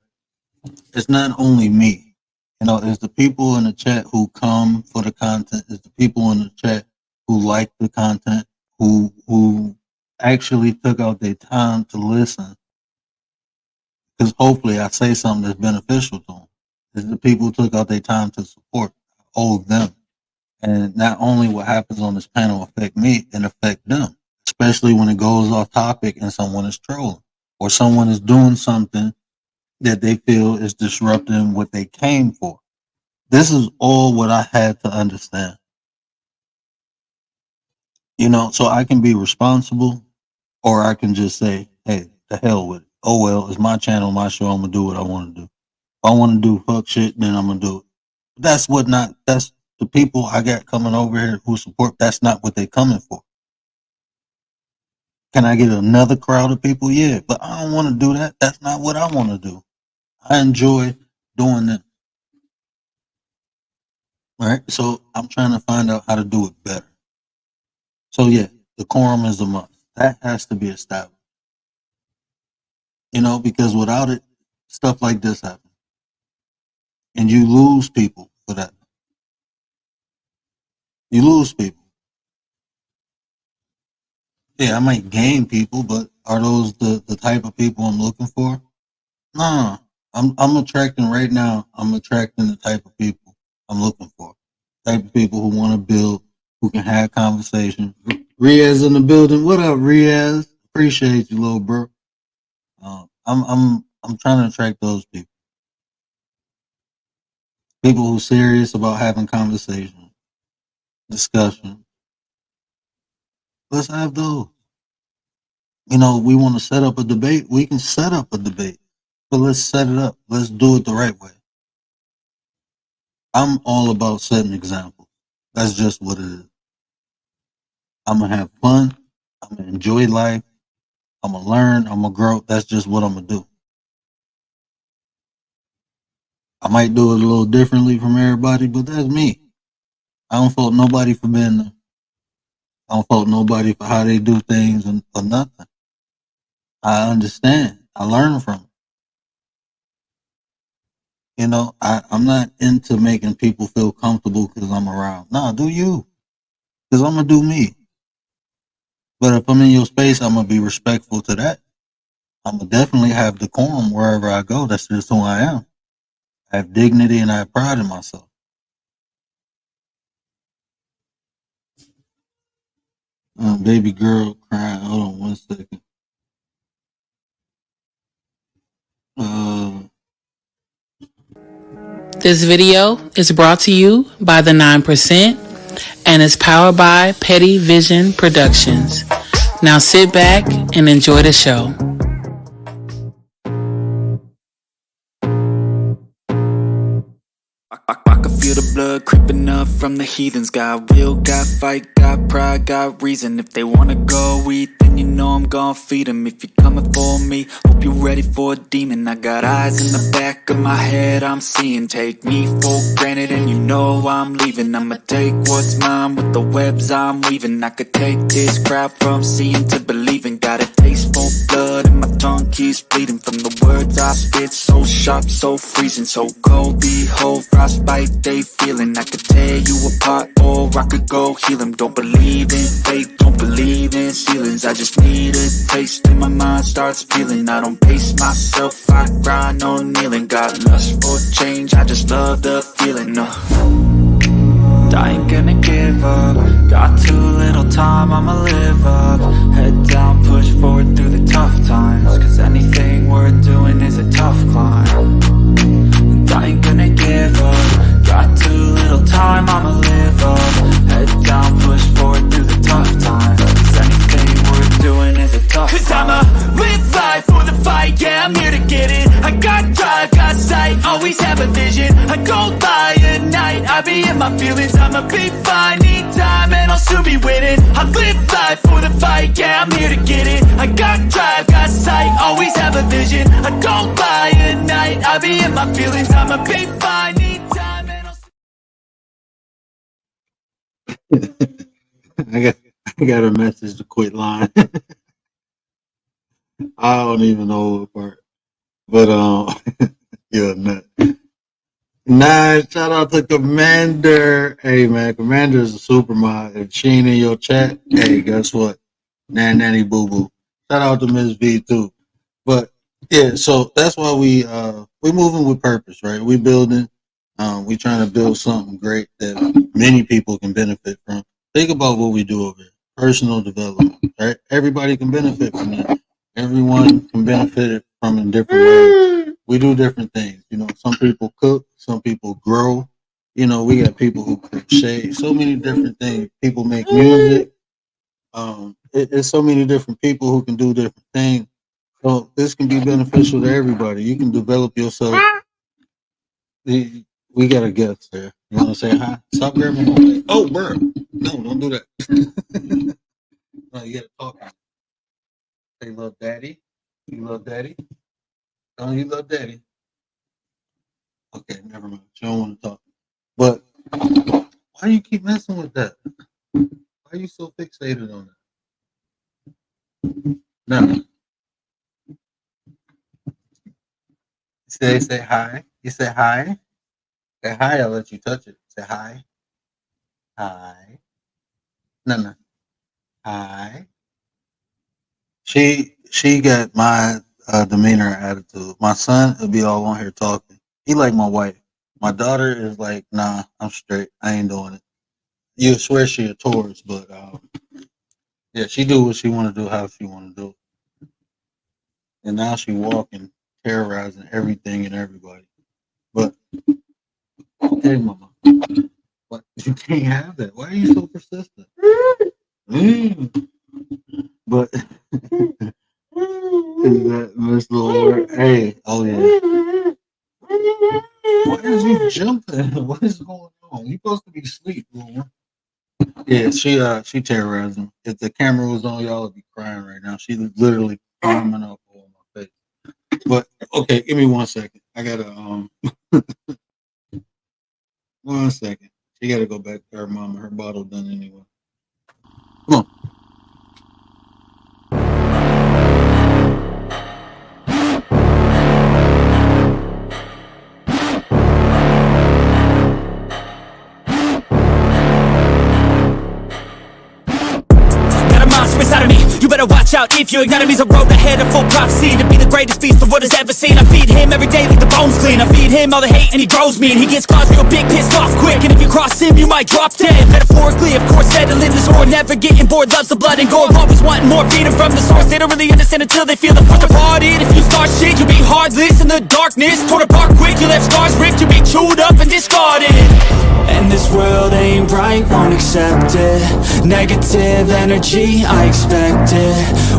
it's not only me. You know, it's the people in the chat who come for the content. It's the people in the chat who like the content, who actually took out their time to listen. Because hopefully, I say something that's beneficial to them. It's the people who took out their time to support. I owe them. And not only what happens on this panel affect me, it affect them, especially when it goes off topic and someone is trolling or someone is doing something that they feel is disrupting what they came for. This is all what I had to understand. You know, so I can be responsible or I can just say, hey, the hell with it. Oh well, it's my channel, my show, I'm gonna do what I wanna do. If I wanna do fuck shit, then I'm gonna do it. That's the people I got coming over here who support, that's not what they coming for. Can I get another crowd of people? Yeah, but I don't want to do that. That's not what I want to do. I enjoy doing that. All right, so I'm trying to find out how to do it better. So yeah, decorum is a must. That has to be established. You know, because without it, stuff like this happens, and you lose people for that. You lose people. Yeah, I might gain people, but are those the type of people I'm looking for? Nah, I'm attracting right now. I'm attracting the type of people I'm looking for. Type of people who want to build, who can have conversation. Riaz in the building. What up, Riaz? Appreciate you, little bro. I'm trying to attract those people. People who serious about having conversation, discussion. Let's have those. You know, we want to set up a debate. We can set up a debate, but let's set it up. Let's do it the right way. I'm all about setting examples. That's just what it is. I'm gonna have fun. I'm gonna enjoy life. I'm gonna learn. I'm gonna grow. That's just what I'm gonna do. I might do it a little differently from everybody, but that's me. I don't fault nobody for being there. I don't fault nobody for how they do things or nothing. I understand. I learn from it. You know, I'm not into making people feel comfortable because I'm around. Nah, do you. Because I'm gonna do me. But if I'm in your space, I'm gonna be respectful to that. I'm gonna definitely have decorum wherever I go. That's just who I am. I have dignity and I have pride in myself. Baby girl crying. Hold on 1 second. This video is brought to you by the 9% and is powered by Petty Vision Productions. Now sit back and enjoy the show. I can feel the blood creeping up from the heathens. Got will, got fight, got pride, got reason. If they wanna go eat, then you know I'm gon' feed them. If you're coming for me, hope you're ready for a demon. I got eyes in the back of my head, I'm seeing. Take me for granted and you know I'm leaving. I'ma take what's mine with the webs I'm weaving. I could take this crowd from seeing to believing. Got a taste for blood and my tongue keeps bleeding. From the words I spit, so sharp, so freezing. So cold, behold, frostbite they feeling. I could tear you apart or I could go heal them. Don't believe in fate, don't believe in ceilings. I just need a taste and my mind starts peeling. I don't pace myself, I grind on kneeling. Got lust for change, I just love the feeling. I ain't gonna give up. Got too little time, I'ma live up. Head down, push forward through the tough times. Cause anything worth doing is a tough climb. And I ain't gonna give up. Got too little time, I'ma live up. Head down, push forward through the tough times. Cause anything worth doing is a tough climb. Cause I'ma live life for the fight, yeah, I'm here to get it. I got drive, got sight, always have a vision. I don't lie at night, I be in my feelings. I'ma be fine, need time, and I'll soon be winning. I live life for the fight, yeah, I'm here to get it. I got drive, got sight, always have a vision. I don't lie at night, I be in my feelings. I'ma be fine, need time, and I'll I got a message to quit lying. I don't even know what part, but you're a nut. Nice. Shout out to Commander. Hey man, Commander is a super mod. If she ain't in your chat, hey, guess what? Nanny boo boo. Shout out to Miss V too. But yeah, so that's why we moving with purpose, right? We building, we trying to build something great that many people can benefit from. Think about what we do over here. Personal development, right? Everybody can benefit from that. Everyone can benefit from in different ways. We do different things. You know, some people cook, some people grow. You know, we got people who crochet, so many different things. People make music. It's so many different people who can do different things. So this can be beneficial to everybody. You can develop yourself. We got a guest there. You want to say hi? Stop grabbing my leg. Oh, bro. No, don't do that. No, you got to talk. Say, love daddy. You love daddy? Don't you love daddy? Okay, never mind. You don't want to talk. But why you keep messing with that? Why are you so fixated on that? No. Say hi. You say hi. Say hi. I'll let you touch it. Say hi. Hi. No. Hi. She got my demeanor and attitude. My son will be all on here talking. He like my wife. My daughter is like, nah, I'm straight. I ain't doing it. You swear she a Taurus, but yeah, she do what she want to do, how she want to do it. And now she walking, terrorizing everything and everybody. But hey, mama, what you can't have that. Why are you so persistent? Mm. But is that Miss Lord? Hey, oh yeah. Why is you jumping? What is going on? You supposed to be asleep, Lord. Yeah, she terrorized him. If the camera was on, y'all would be crying right now. She was literally climbing up on my face. But okay, give me 1 second. I gotta 1 second. She gotta go back to her mama. Her bottle done anyway. Come on. Got a monster inside of me. You better watch out if you ignite me. A road ahead of full prophecy to be the greatest beast the world has ever seen. I feed him every day like the bones clean. I feed him all the hate and he grows me. And he gets caused real big, pissed off quick. And if you cross him, you might drop dead. Metaphorically, of course, settling the score. Never getting bored, loves the blood and gore. Always wanting more, feeding from the source. They don't really understand until they feel the force departed. If you start shit, you'll be heartless in the darkness. Torn apart quick, you left scars ripped. You'll be chewed up and discarded. And this world ain't right, won't accept it. Negative energy, I expect it.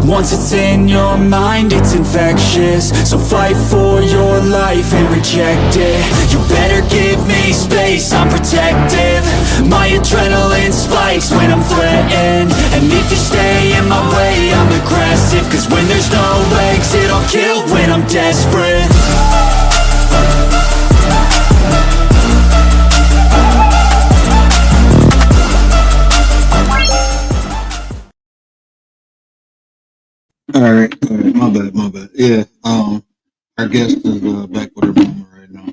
Once it's in your mind, it's infectious. So fight for your life and reject it. You better give me space, I'm protective. My adrenaline spikes when I'm threatened. And if you stay in my way, I'm aggressive. Cause when there's no exit, I'll kill when I'm desperate. All right, my bad. Yeah, our guest is back with her mama right now.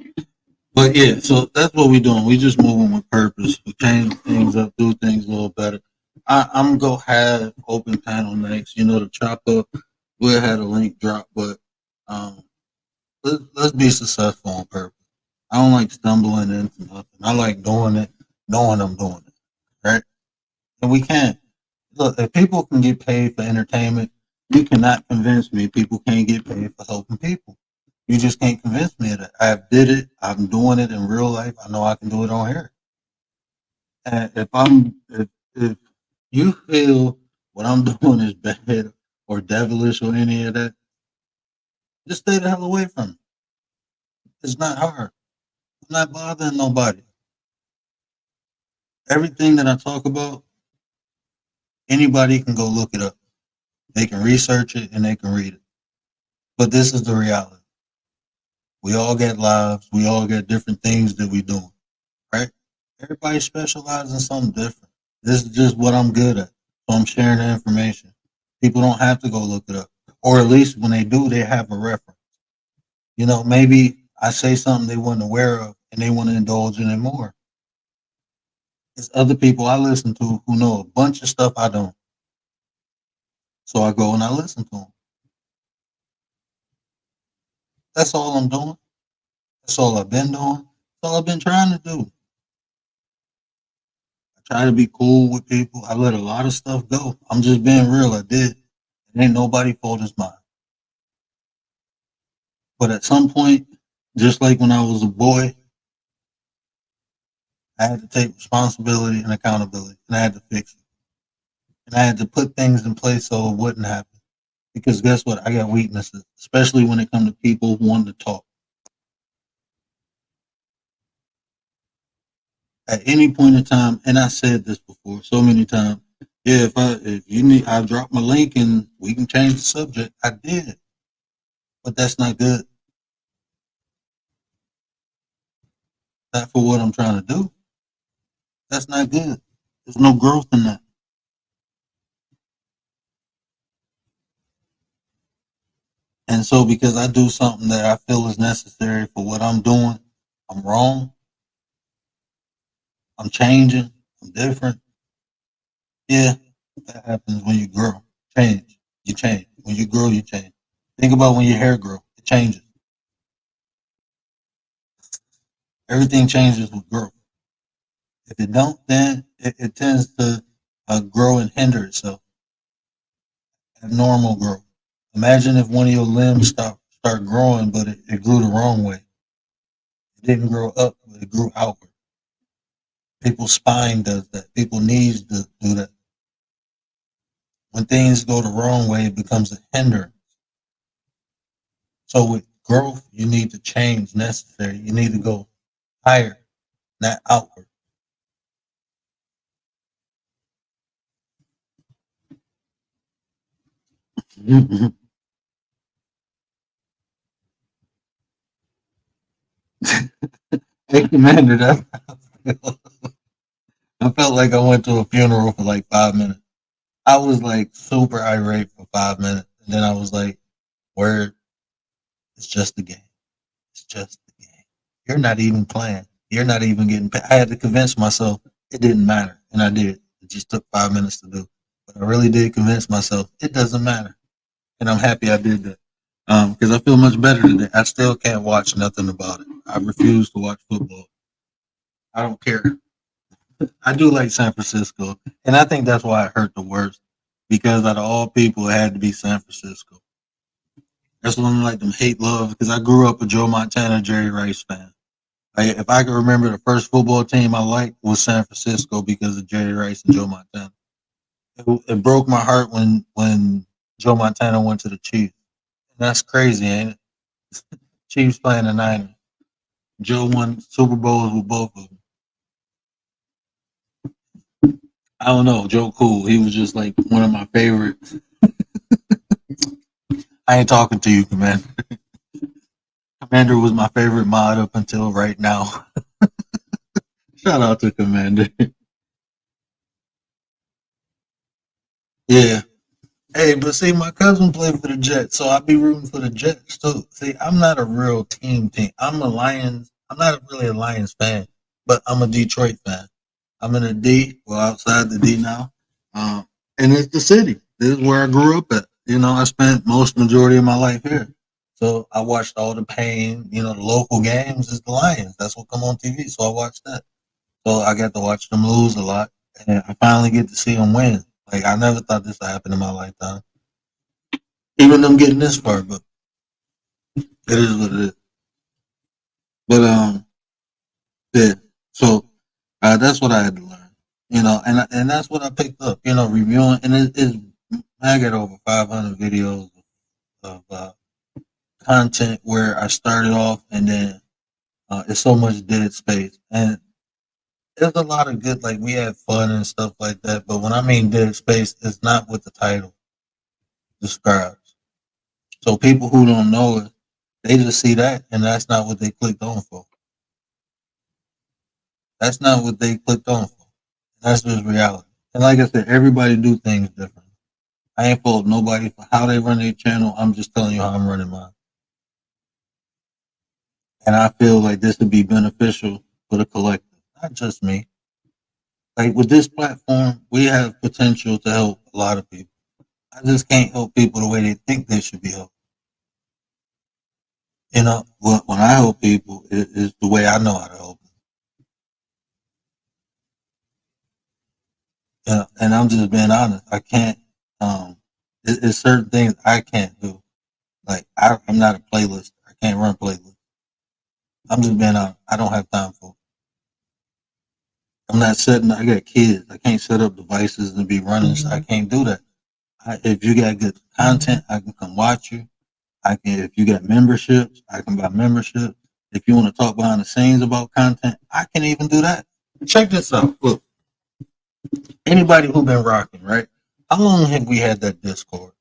But yeah, so that's what we're doing. We just moving with purpose. We change things up, do things a little better. I'm gonna go have open panel next. You know, the chop up. We'll have a link drop, but um, let's be successful on purpose. I don't like stumbling into nothing. I like doing it, knowing I'm doing it, right? And we can't. Look, if people can get paid for entertainment, you cannot convince me people can't get paid for helping people. You just can't convince me of that. I did it. I'm doing it in real life. I know I can do it on here. And if you feel what I'm doing is bad or devilish or any of that, just stay the hell away from it. It's not hard. I'm not bothering nobody. Everything that I talk about, anybody can go look it up. They can research it and they can read it. But this is the reality. We all got lives. We all got different things that we doing, right? Everybody specializes in something different. This is just what I'm good at. So I'm sharing the information. People don't have to go look it up. Or at least when they do, they have a reference. You know, maybe I say something they weren't aware of and they want to indulge in it more. There's other people I listen to who know a bunch of stuff I don't. So I go and I listen to them. That's all I'm doing. That's all I've been doing. That's all I've been trying to do. I try to be cool with people. I let a lot of stuff go. I'm just being real. I did. It ain't nobody fault is mine. But at some point, just like when I was a boy, I had to take responsibility and accountability, and I had to fix it. And I had to put things in place so it wouldn't happen. Because guess what? I got weaknesses, especially when it comes to people wanting to talk. At any point in time, and I said this before so many times, yeah, if you need, I'll drop my link and we can change the subject. I did, but that's not good. Not for what I'm trying to do. That's not good. There's no growth in that. And so, because I do something that I feel is necessary for what I'm doing, I'm wrong. I'm changing. I'm different. Yeah, that happens when you grow. Change. You change. When you grow, you change. Think about when your hair grows. It changes. Everything changes with growth. If it don't, then it tends to grow and hinder itself. Abnormal growth. Imagine if one of your limbs start growing, but it grew the wrong way. It didn't grow up, but it grew outward. People's spine does that. People's knees do that. When things go the wrong way, it becomes a hindrance. So with growth, you need to change necessary. You need to go higher, not outward. Hey, Commander, I felt like I went to a funeral for like 5 minutes. I was like super irate for 5 minutes. And then I was like, word, it's just a game. It's just a game. You're not even playing. You're not even getting paid. I had to convince myself it didn't matter. And I did. It just took 5 minutes to do. But I really did convince myself it doesn't matter. And I'm happy I did that. Because I feel much better today. I still can't watch nothing about it. I refuse to watch football. I don't care. I do like San Francisco. And I think that's why it hurt the worst. Because out of all people, it had to be San Francisco. That's one of like them hate love. Because I grew up a Joe Montana, Jerry Rice fan. If I can remember, the first football team I liked was San Francisco because of Jerry Rice and Joe Montana. It broke my heart when Joe Montana went to the Chiefs. And that's crazy, ain't it? Chiefs playing the Niners. Joe won Super Bowls with both of them. I don't know, Joe Cool. He was just like one of my favorites. I ain't talking to you, Commander. Commander was my favorite mod up until right now. Shout out to Commander. Yeah. Hey, but see, my cousin played for the Jets, so I be rooting for the Jets too. See, I'm not a real team. I'm a Lions. I'm not really a Lions fan, but I'm a Detroit fan. I'm in the D, well, outside the D now, and it's the city. This is where I grew up at. You know, I spent most majority of my life here, so I watched all the pain. You know, the local games is the Lions. That's what come on TV, so I watched that. So I got to watch them lose a lot, and I finally get to see them win. Like I never thought this would happen in my lifetime. Even them getting this far, but it is what it is. But yeah. So that's what I had to learn, you know, and that's what I picked up, you know, reviewing, and I got over 500 videos of content where I started off, and then it's so much dead space, and there's a lot of good, like we had fun and stuff like that, but when I mean dead space, it's not what the title describes. So people who don't know it, they just see that, and that's not what they clicked on for. That's not what they clicked on for. That's just reality. And like I said, everybody do things different. I ain't fault nobody for how they run their channel. I'm just telling you how I'm running mine. And I feel like this would be beneficial for the collective, not just me. Like with this platform, we have potential to help a lot of people. I just can't help people the way they think they should be helped. You know, when I help people, it is the way I know how to help them. You know, and I'm just being honest. I can't. It's certain things I can't do. Like I'm not a playlist. I can't run playlists. I'm just being honest. I don't have time for it. I'm not setting. I got kids. I can't set up devices and be running. So I can't do that. If you got good content, I can come watch you. I can. If you got memberships, I can buy memberships. If you want to talk behind the scenes about content, I can even do that. Check this out. Look, anybody who been rocking, right? How long have we had that Discord?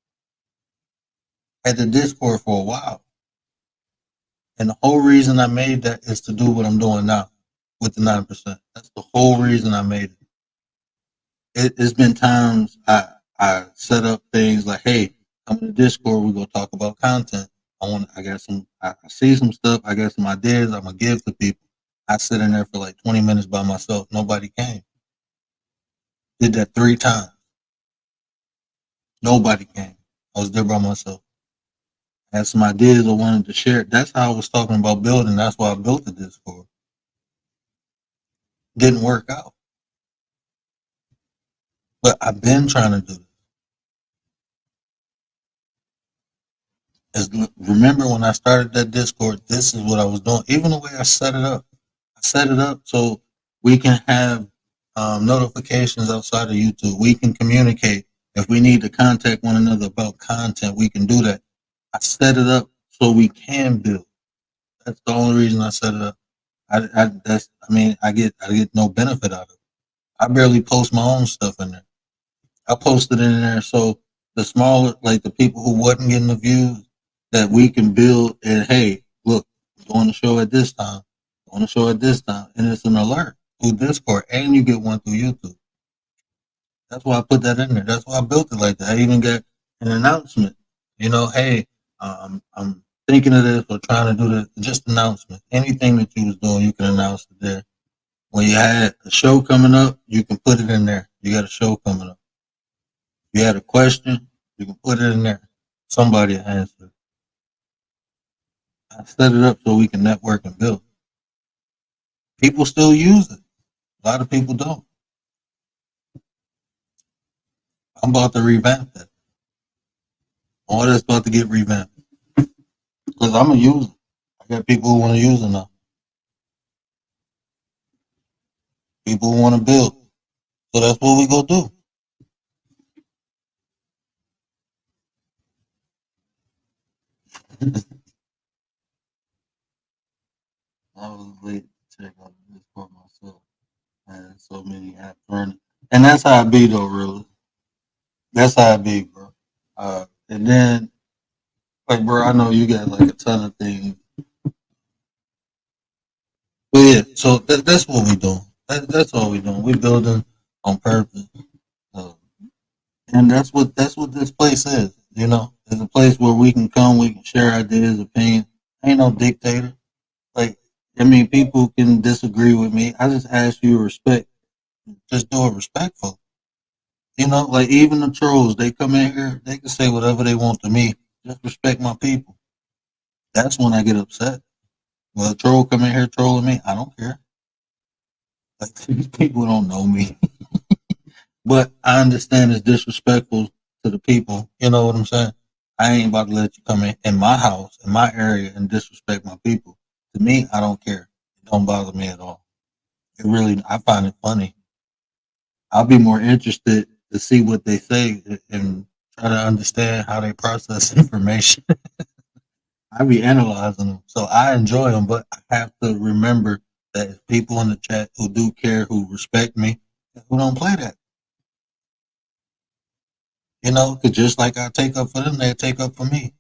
Had the Discord for a while. And the whole reason I made that is to do what I'm doing now with the 9%. That's the whole reason I made it's been times I set up things like, hey, come to Discord, we're gonna talk about content. I see some stuff, I got some ideas I'm gonna give to people. I sit in there for like 20 minutes by myself. Nobody came. Did that 3 times. Nobody came. I was there by myself. I had some ideas I wanted to share. That's how I was talking about building. That's why I built the Discord. Didn't work out. But I've been trying to do this. Remember when I started that Discord, this is what I was doing. Even the way I set it up. I set it up so we can have notifications outside of YouTube. We can communicate. If we need to contact one another about content, we can do that. I set it up so we can build. That's the only reason I set it up. I get no benefit out of it. I barely post my own stuff in there. I posted it in there so the smaller, like the people who wasn't getting the views, that we can build. And hey, look, doing the show at this time, doing the show at this time, and it's an alert through Discord, and you get one through YouTube. That's why I put that in there. That's why I built it like that. I even got an announcement. You know, hey, I'm thinking of this or trying to do this. Just announcement. Anything that you was doing, you can announce it there. When you had a show coming up, you can put it in there. You got a show coming up. If you had a question, you can put it in there. Somebody will answer. I set it up so we can network and build. People still use it. A lot of people don't. I'm about to revamp that. All that's about to get revamped. Because I'm going to use it. I got people who want to use it now. People who want to build. So that's what we going to do. I was late to check out this for myself. Man, so many apps running. And that's how it be, though, really. That's how it be, bro. And then, like, bro, I know you got like a ton of things. But yeah, so that's what we doing. That's all we doing. We building on purpose. Uh, and that's what this place is. You know, it's a place where we can come, we can share ideas, opinions. Ain't no dictator. Like, I mean, people can disagree with me. I just ask you to respect. Just do it respectful. You know, like even the trolls, they come in here, they can say whatever they want to me. Just respect my people. That's when I get upset. Well, a troll come in here trolling me, I don't care. Like these people don't know me. But I understand it's disrespectful to the people. You know what I'm saying? I ain't about to let you come in my house, in my area, and disrespect my people. To me, I don't care. It don't bother me at all. It really, I find it funny. I'll be more interested to see what they say and try to understand how they process information. I be analyzing them, so I enjoy them. But I have to remember that if people in the chat who do care, who respect me, who don't play that. You know, because just like I take up for them, they take up for me.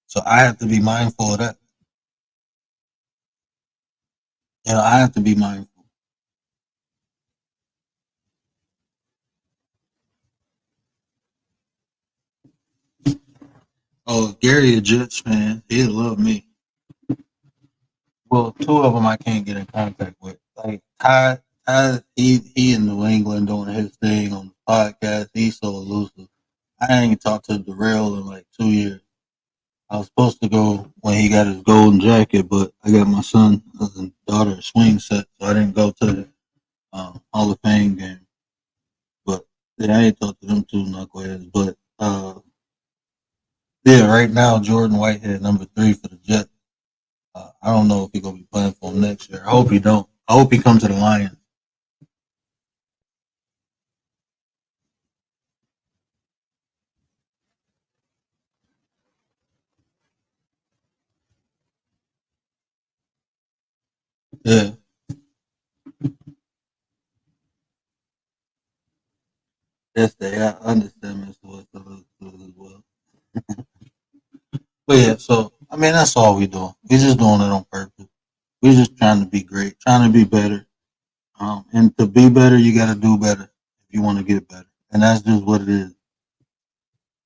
So I have to be mindful of that. You know, I have to be mindful. Oh, Gary, a Jets fan, he'll love me. Well, two of them I can't get in contact with. Like Ty, he in New England doing his thing on the podcast. He's so elusive. I ain't talked to Darrell in like 2 years. I was supposed to go when he got his golden jacket, but I got my son and daughter swing set, so I didn't go to the Hall of Fame game. But yeah, I ain't talked to them two knuckleheads. But yeah, right now Jordan Whitehead #3 for the Jets. I don't know if he's gonna be playing for him next year. I hope he don't. I hope he comes to the Lions. Yeah. Yes, they. I understand Mr. West as well. But yeah, so I mean that's all we doing. We're just doing it on purpose. We're just trying to be great, trying to be better. And to be better, you got to do better if you want to get better. And that's just what it is.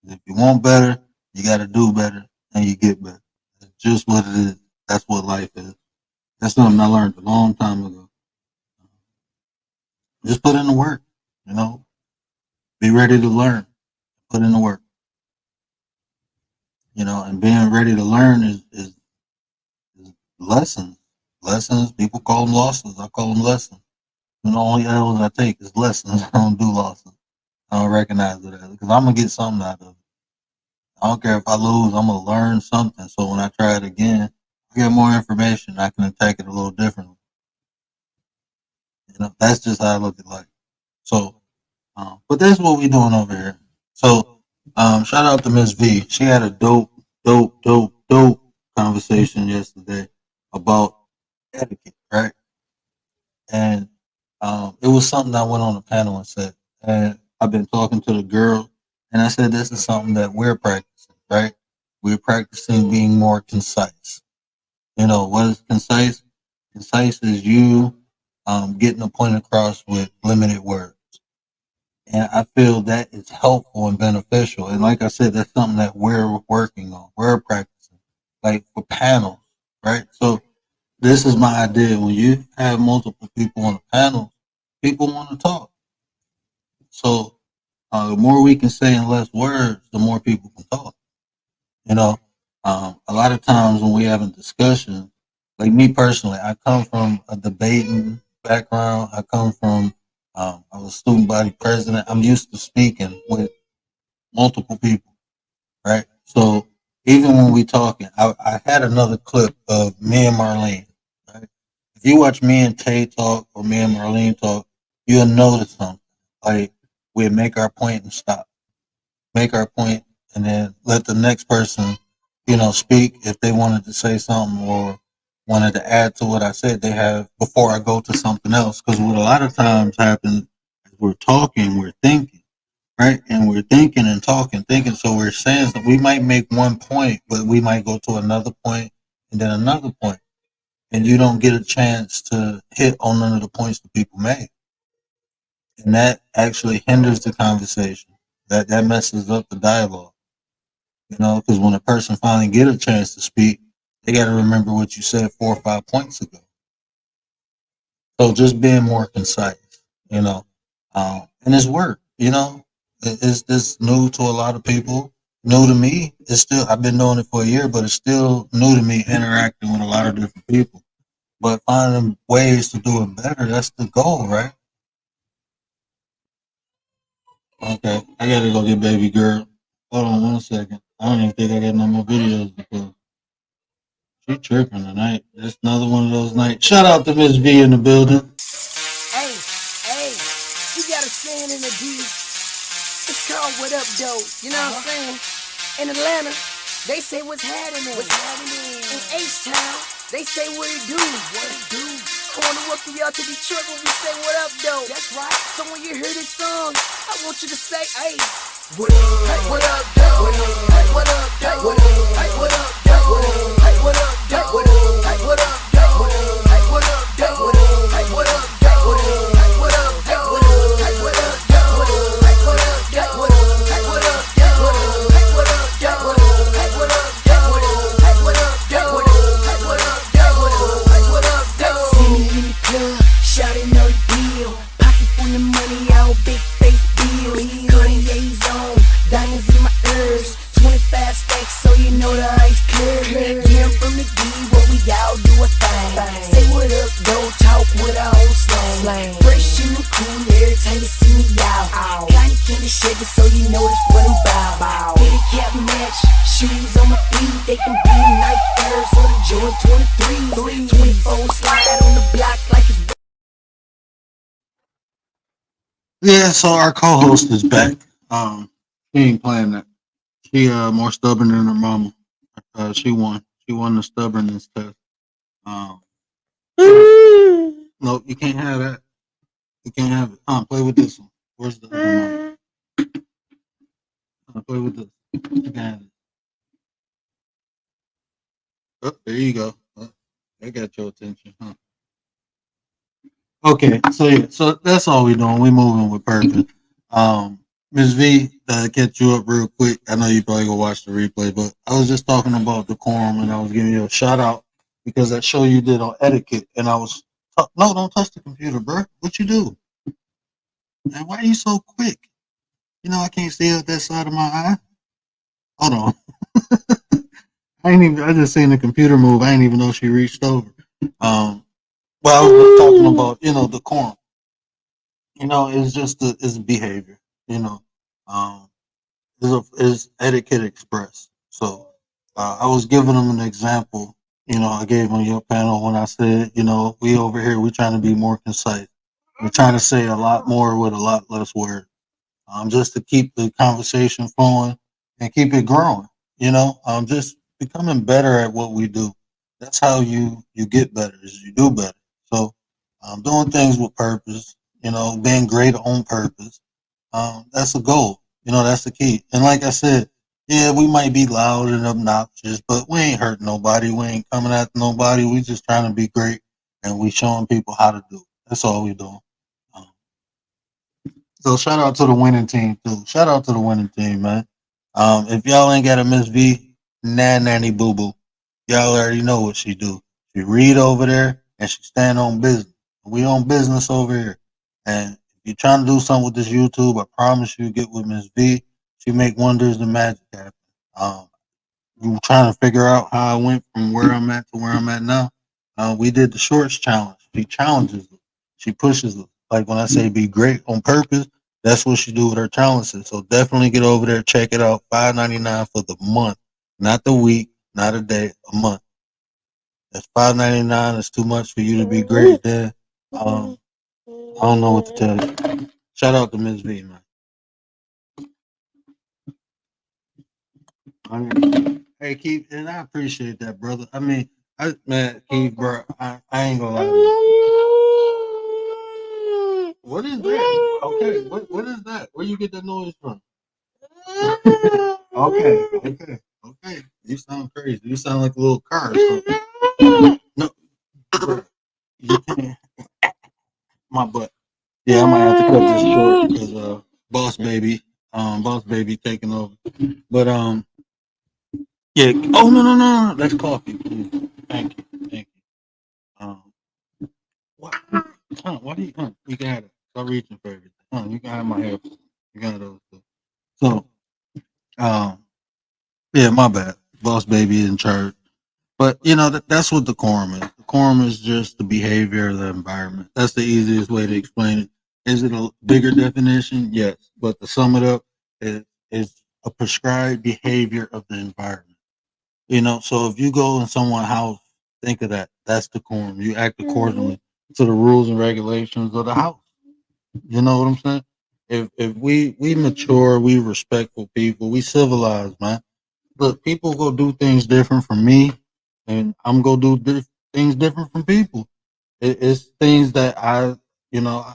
If you want better, you got to do better, and you get better. It's just what it is. That's what life is. That's something I learned a long time ago. Just put in the work. You know, be ready to learn. Put in the work. You know, and being ready to learn is lessons. Lessons. People call them losses. I call them lessons. And the only L's I take is lessons. I don't do losses. I don't recognize it as because I'm gonna get something out of it. I don't care if I lose. I'm gonna learn something. So when I try it again, I get more information. I can attack it a little differently. You know, that's just how I look at life. So, but that's what we doing over here. So, shout out to Miss V. She had a dope conversation yesterday about etiquette, right? And it was something I went on a panel and said, and I've been talking to the girl, and I said, this is something that we're practicing, right? We're practicing being more concise. You know, what is concise? Concise is you getting a point across with limited words. And I feel that is helpful and beneficial. And like I said, that's something that we're working on. We're practicing, like for panels, right? So this is my idea. When you have multiple people on a panel, people want to talk. So the more we can say in less words, the more people can talk. You know, a lot of times when we having discussions, like me personally, I come from a debating background. I come from, I was student body president. I'm used to speaking with multiple people, right? So even when we talking, I had another clip of me and Marlene, right? If you watch me and Tay talk or me and Marlene talk, you'll notice something. Like we'd make our point and stop, make our point, and then let the next person, you know, speak if they wanted to say something or wanted to add to what I said. They have before I go to something else. Because what a lot of times happens is we're talking, we're thinking, right? And we're thinking and talking, thinking. So we're saying that we might make one point, but we might go to another point and then another point, and you don't get a chance to hit on none of the points that people made, and that actually hinders the conversation. That messes up the dialogue. You know, because when a person finally get a chance to speak, they got to remember what you said 4 or 5 points ago. So just being more concise, you know, and it's work. You know, it's this new to a lot of people. New to me. It's still I've been doing it for a year, but it's still new to me interacting with a lot of different people. But finding ways to do it better, that's the goal, right? Okay, I gotta go get baby girl. Hold on 1 second. I don't even think I got no more videos because she tripping tonight. It's another one of those nights. Shout out to Miss V in the building. Hey, hey, you gotta stand in the beat. It's called What Up, Doe. You know what I'm saying? In Atlanta, they say what's happening. What's happening? In H-Town, they say what it do. What it do? I wanna welcome y'all to Detroit when we say what up, though. That's right. So when you hear this song, I want you to say, hey, what up? Hey, what up, though? What up? Hey, what up, though? What up? Hey, what up, though? What up? Hey, what up, though? What up? Hey, what up, though? What up? Hey, what up, though? What up? Hey, what up, though? What up? Hey, what up, though? What up? Hey, what up, though? What up? Hey, what up, though? What up? Hey, what up, though? What up? Hey, what up, though? What up? Hey, what up, though? What up? Hey, what up, though? What up? Hey, what up, though? What up? Hey, so you know the ice clear. Yeah, I'm from the D where we all do a thing. Say what up, don't talk with our own slang. Fresh and cool every time you see me out. Cotton candy shaking so you know that's what I'm about. Fitted cap match, shoes on my feet. They can be Nike Airs or the Jordan 23s. 24 slide on the block like it's. Yeah, so our co-host is back. She ain't playing that. She more stubborn than her mama. She won. She won the stubbornness test. Um, no, you can't have that. You can't have it. Play with this one. Where's the other one? Play with this. You can have it. Oh, there you go. Oh, that got your attention, huh? Okay, so yeah, so that's all we doing. We moving with purpose. Ms. V, catch you up real quick. I know you probably gonna watch the replay, but I was just talking about Decorum, and I was giving you a shout out because that show you did on etiquette, and I was no, don't touch the computer, bro. What you do? And why are you so quick? You know I can't see out that side of my eye. Hold on. I ain't even. I just seen the computer move. I ain't even know she reached over. Well, I was just talking about Decorum. It's just it's behavior. Um, is etiquette expressed. So I was giving them an example. I gave on your panel when I said, we over here, we're trying to be more concise. We're trying to say a lot more with a lot less words, just to keep the conversation flowing and keep it growing. Just becoming better at what we do. That's how you get better. Is you do better. So doing things with purpose. Being great on purpose. That's the goal. That's the key. And like I said, yeah, we might be loud and obnoxious, but we ain't hurting nobody. We ain't coming at nobody. We just trying to be great, and we showing people how to do it. That's all we doing. Um, so shout out to the winning team too. Shout out to the winning team, man. If y'all ain't got a Miss V, nanny boo boo, y'all already know what she do. She read over there and she stand on business. We on business over here, and if you're trying to do something with this YouTube, I promise you, get with Miss V. She make wonders and magic happen. Um, you trying to figure out how I went from where I'm at to where I'm at now. We did the shorts challenge. She challenges them. She pushes them. Like when I say be great on purpose, that's what she do with her challenges. So definitely get over there, check it out. $5.99 for the month, not the week, not a day, a month. That's $5.99. It's too much for you to be great there. I don't know what to tell you. Shout out to Ms. V, man. Hey, Keith, and I appreciate that, brother. I mean, Keith, bro, I ain't gonna lie to you. What is that? Okay, what is that? Where you get that noise from? Okay. You sound crazy. You sound like a little car or something. No, bro, you can't. My butt. Yeah, I might have to cut this short because boss baby taking over. But yeah. Oh no, that's coffee. Please. Thank you. Um, what? Why do you? You can have it. Stop reaching for everything. You can have my hair. You got those. Too. So, yeah, my bad. Boss baby in charge. But that's what decorum is. Decorum is just the behavior of the environment. That's the easiest way to explain it. Is it a bigger definition? Yes, but to sum it up, it is a prescribed behavior of the environment. So if you go in someone's house, think of that. That's decorum. You act accordingly to the rules and regulations of the house. You know what I'm saying? If we mature, we respectful people, we civilized, man. Look, people go do things different from me, and I'm gonna do things different from people. It's things that you know,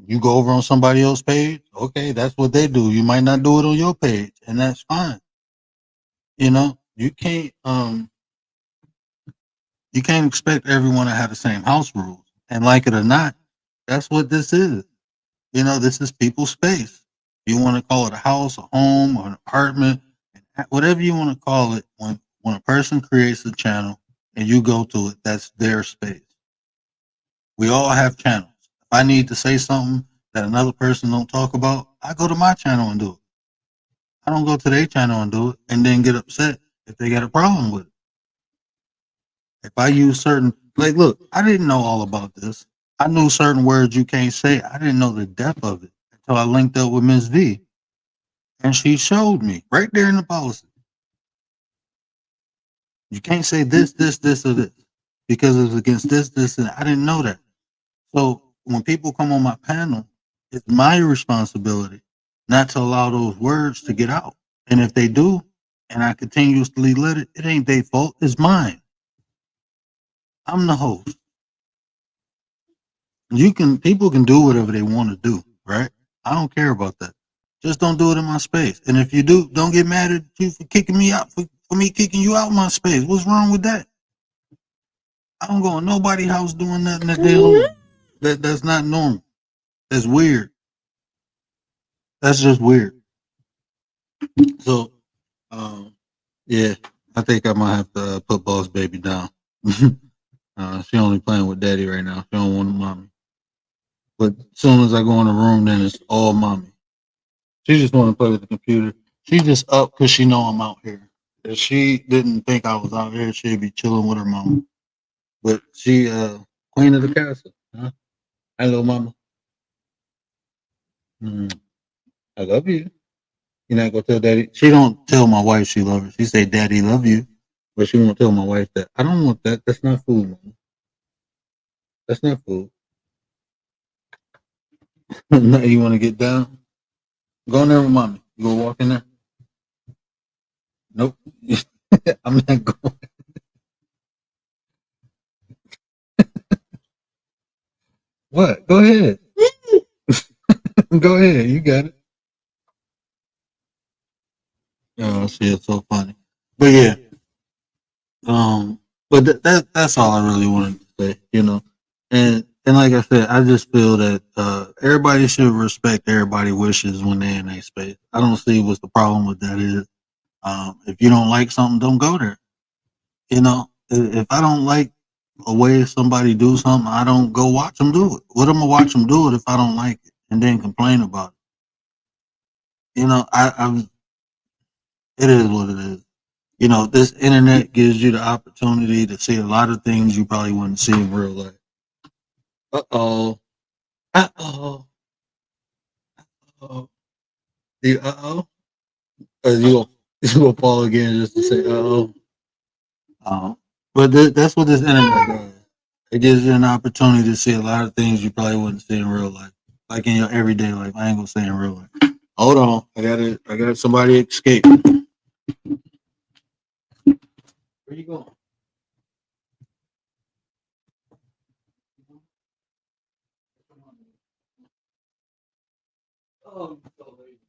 you go over on somebody else's page. Okay, that's what they do. You might not do it on your page, and that's fine. You can't expect everyone to have the same house rules. And like it or not, that's what this is. This is people's space. You want to call it a house, a home, or an apartment, whatever you want to call it. When a person creates a channel and you go to it, that's their space. We all have channels. If I need to say something that another person don't talk about, I go to my channel and do it. I don't go to their channel and do it and then get upset if they got a problem with it. If I use certain, like, look, I didn't know all about this. I knew certain words you can't say. I didn't know the depth of it until I linked up with Miss V, and she showed me right there in the policy. You can't say this, this, this, or this because it's against this, this, and I didn't know that. So when people come on my panel, it's my responsibility not to allow those words to get out. And if they do, and I continuously let it, it ain't their fault. It's mine. I'm the host. People can do whatever they want to do, right? I don't care about that. Just don't do it in my space. And if you do, don't get mad at you for kicking me out, for me kicking you out of my space. What's wrong with that? I don't go in nobody's house doing nothing that they hold. That's not normal. That's weird. That's just weird. So, yeah, I think I might have to put Boss Baby down. She only playing with Daddy right now. She don't want mommy. But as soon as I go in the room, then it's all mommy. She just want to play with the computer. She just up because she know I'm out here. If she didn't think I was out here, she'd be chilling with her mama. But she, queen of the castle. Huh? Hello, mama. Mm, I love you. You're not gonna tell daddy. She don't tell my wife she love her. She say, "Daddy love you," but she won't tell my wife that. I don't want that. That's not food, mama. That's not food. Now you want to get down? Go in there with mommy. You go walk in there. Nope. I'm not going. What? Go ahead. Go ahead. You got it. Oh, shit, it's so funny. But yeah, but that's all I really wanted to say, And like I said, I just feel that everybody should respect everybody's wishes when they're in a space. I don't see what's the problem with that is. If you don't like something, don't go there. If I don't like a way somebody do something, I don't go watch them do it. What am I gonna watch them do it if I don't like it and then complain about it? It is what it is. This internet gives you the opportunity to see a lot of things you probably wouldn't see in real life. Uh oh. Uh oh. Oh. The uh-oh. You will fall again just to say uh-oh. But that's what this internet does. It gives you an opportunity to see a lot of things you probably wouldn't see in real life. Like in your everyday life. I ain't gonna say in real life. Hold on. I got somebody escape. Where you going? Oh, so late.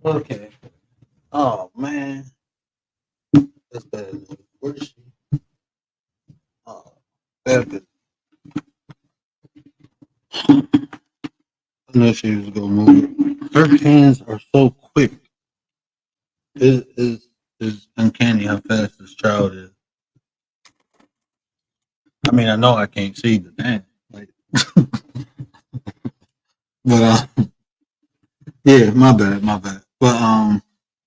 Okay. Oh man. That's bad. Where is she? Oh, bad. I know she was gonna move it. Her hands are so quick. It's uncanny how fast this child is. I mean, I know I can't see, but damn, like, but yeah, my bad. But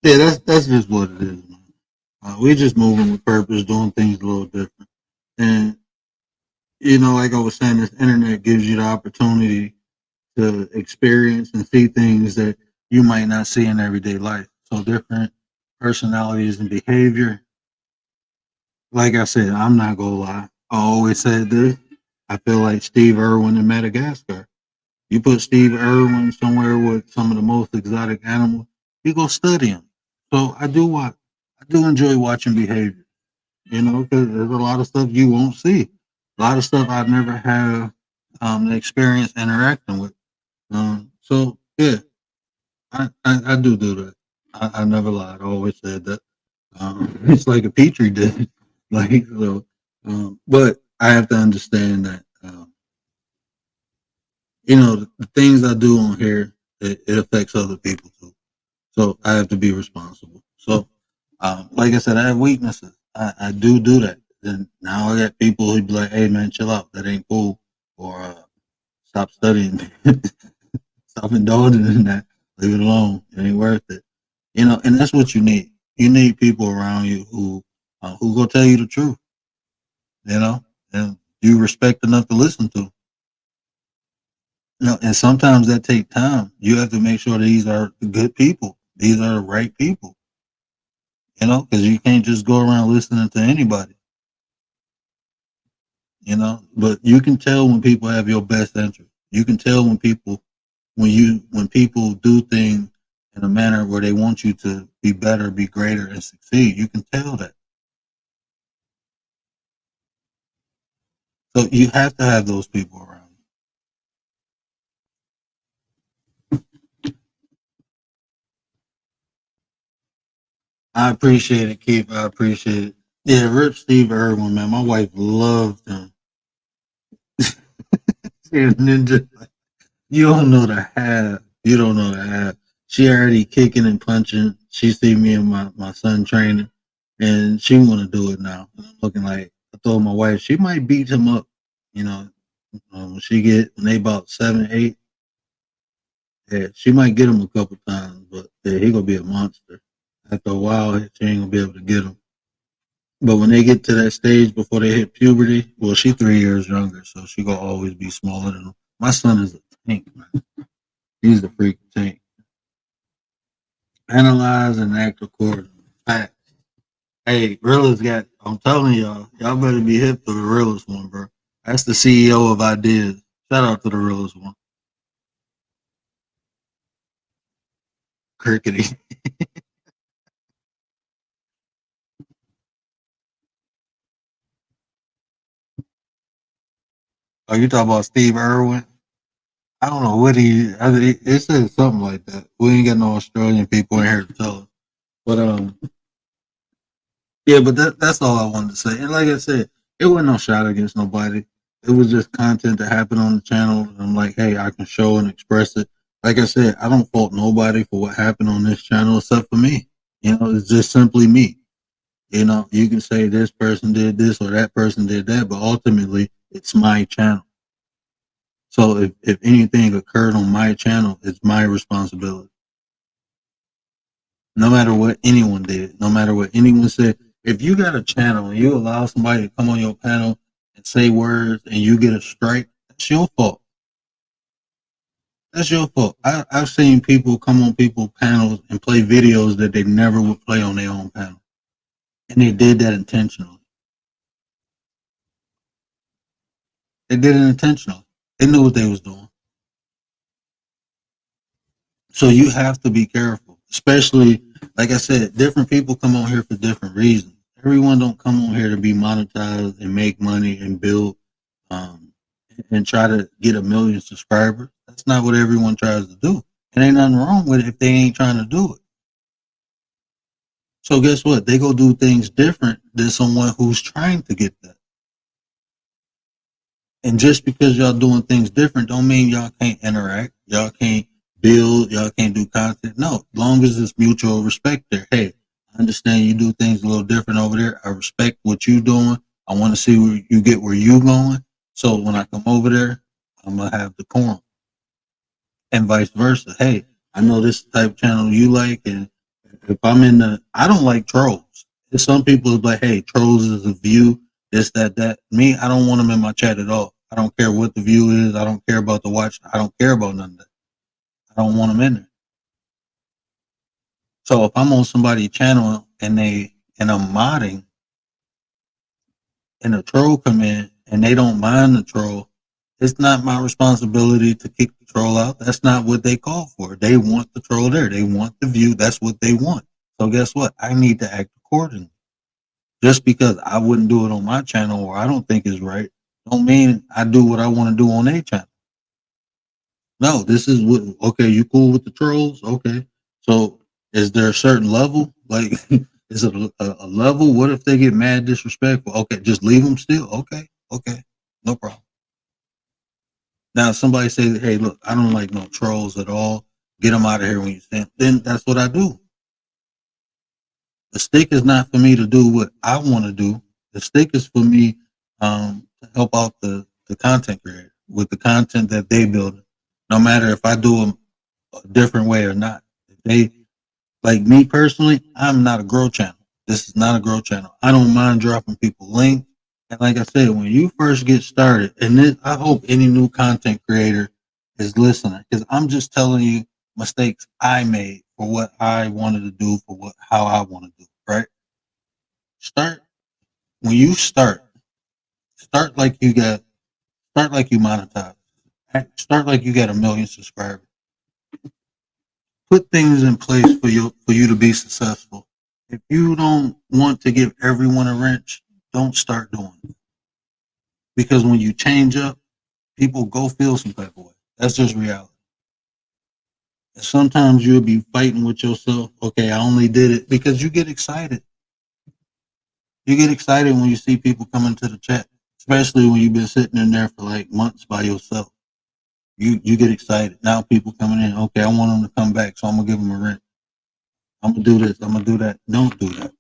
yeah, that's just what it is, man. We're just moving with purpose, doing things a little different, and like I was saying, this internet gives you the opportunity to experience and see things that you might not see in everyday life. So different personalities and behavior. Like I said, I'm not gonna lie. I always said this. I feel like Steve Irwin in Madagascar. You put Steve Irwin somewhere with some of the most exotic animals, you go study them. So I do what I do enjoy watching behavior. Because there's a lot of stuff you won't see. A lot of stuff I've never had the experience interacting with. So yeah, I do that. I never lied. I always said that. It's like a petri dish. Like so, but I have to understand that the things I do on here it affects other people too. So I have to be responsible. So, like I said, I have weaknesses. I do that. Then now I got people who be like, "Hey man, chill out. That ain't cool," or "Stop studying. Stop indulging in that. Leave it alone. It ain't worth it." And that's what you need. You need people around you who go tell you the truth. And you respect enough to listen to. And sometimes that take time. You have to make sure these are the good people. These are the right people. Because you can't just go around listening to anybody. But you can tell when people have your best interest. You can tell when people do things in a manner where they want you to be better, be greater, and succeed. You can tell that. So you have to have those people around. I appreciate it, Keith. I appreciate it. Yeah, Rip Steve Irwin, man. My wife loved him. Yeah, Ninja. You don't know the half. You don't know the half. She already kicking and punching. She see me and my son training, and she want to do it now. And I'm looking like I told my wife she might beat him up. You know, when they about 7, 8. Yeah, she might get him a couple times, but yeah, he gonna be a monster. After a while, she ain't gonna be able to get him. But when they get to that stage before they hit puberty, well, she 3 years younger, so she gonna always be smaller than him. My son is a tank, man. He's a freaking tank. Analyze and act accordingly. Facts. Hey, Rilla's got. I'm telling y'all better be hip to the realest one, bro. That's the CEO of ideas. Shout out to the realest one. Crickety. Oh, you talking about Steve Irwin? I don't know what it says something like that. We ain't got no Australian people in here to tell us. But yeah, but that's all I wanted to say. And like I said, it wasn't no shot against nobody. It was just content that happened on the channel. And I'm like, hey, I can show and express it. Like I said, I don't fault nobody for what happened on this channel except for me. It's just simply me. You can say this person did this or that person did that, but ultimately it's my channel. So if anything occurred on my channel, it's my responsibility. No matter what anyone did, no matter what anyone said, if you got a channel and you allow somebody to come on your panel and say words and you get a strike, that's your fault. That's your fault. I've seen people come on people's panels and play videos that they never would play on their own panel. And they did that intentionally. They did it intentionally. They knew what they was doing. So you have to be careful, especially, like I said, different people come on here for different reasons. Everyone don't come on here to be monetized and make money and build and try to get 1 million subscribers. That's not what everyone tries to do. And ain't nothing wrong with it if they ain't trying to do it. So guess what? They go do things different than someone who's trying to get that. And just because y'all doing things different don't mean y'all can't interact. Y'all can't build. Y'all can't do content. No, as long as it's mutual respect there. Hey, I understand you do things a little different over there. I respect what you doing. I want to see where you get where you going. So when I come over there, I'm going to have decorum. And vice versa. Hey, I know this type of channel you like. And if I don't like trolls. There's some people who's like, hey, trolls is a view. This, that. Me, I don't want them in my chat at all. I don't care what the view is. I don't care about the watch. I don't care about none of that. I don't want them in there. So if I'm on somebody's channel and I'm modding and a troll come in and they don't mind the troll, it's not my responsibility to kick the troll out. That's not what they call for. They want the troll there. They want the view. That's what they want. So guess what? I need to act accordingly. Just because I wouldn't do it on my channel or I don't think is right, don't mean I do what I want to do on their channel. No, this is what. Okay, you cool with the trolls? Okay, so is there a certain level? Like, is it a level? What if they get mad, disrespectful? Okay, just leave them still. Okay, no problem. Now, if somebody says, "Hey, look, I don't like no trolls at all," Get them out of here when you see them. Then that's what I do. The stick is not for me to do what I want to do. The stick is for me to help out the content creator with the content that they build. No matter if I do them a different way or not. If they like me personally, I'm not a grow channel. This is not a grow channel. I don't mind dropping people links. And like I said, when you first get started, and this, I hope any new content creator is listening because I'm just telling you mistakes I made for what I wanted to do, for how I want to do. Right? Start when you start like you got start like you monetize. Start like you got 1 million subscribers. Put things in place for you to be successful. If you don't want to give everyone a wrench, don't start doing it. Because when you change up, people go feel some type of way. That's just reality. And sometimes you'll be fighting with yourself. Okay, I only did it because you get excited. You get excited when you see people come into the chat, especially when you've been sitting in there for like months by yourself. You get excited. Now people coming in. Okay, I want them to come back, so I'm gonna give them a rent. I'm gonna do this. I'm gonna do that. Don't do that.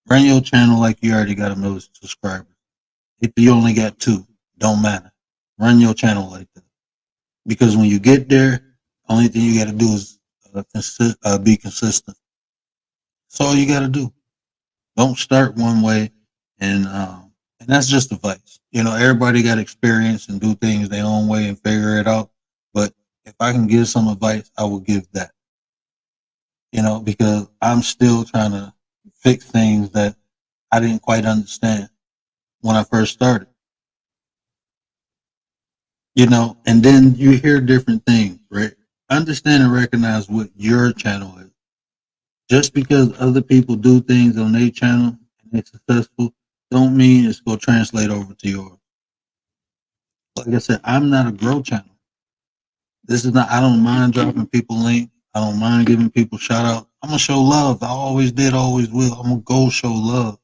Run your channel like you already got 1 million subscribers. If you only got 2, don't matter. Run your channel like that. Because when you get there, only thing you got to do is be consistent. That's all you got to do. Don't start one way, and that's just advice. You know, everybody got experience and do things their own way and figure it out. But if I can give some advice, I will give that. You know, because I'm still trying to fix things that I didn't quite understand when I first started. You know, and then you hear different things, right? Understand and recognize what your channel is. Just because other people do things on their channel and they're successful, don't mean it's going to translate over to yours. Like I said, I'm not a grow channel. This is not, I don't mind dropping people links. I don't mind giving people shout out. I'm going to show love. I always did, always will. I'm going to go show love.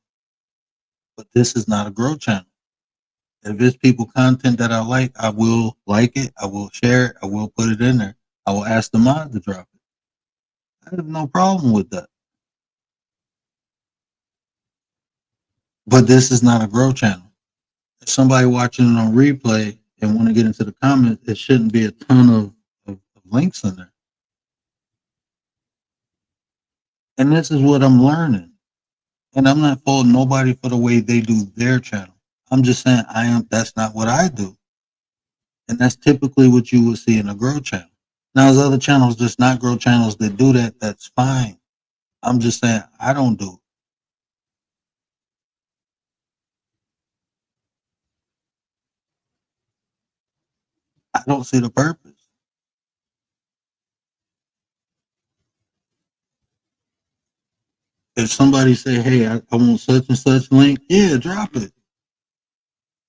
But this is not a grow channel. If it's people content that I will like it. I will share it. I will put it in there. I will ask the mod to drop it. I have no problem with that. But this is not a grow channel. If somebody watching it on replay and want to get into the comments, it shouldn't be a ton of links in there. And this is what I'm learning. And I'm not faulting nobody for the way they do their channel. I'm just saying that's not what I do. And that's typically what you would see in a grow channel. Now, there's other channels, just not grow channels that do that. That's fine. I'm just saying I don't do it. I don't see the purpose. If somebody say, hey, I want such and such link, yeah, drop it.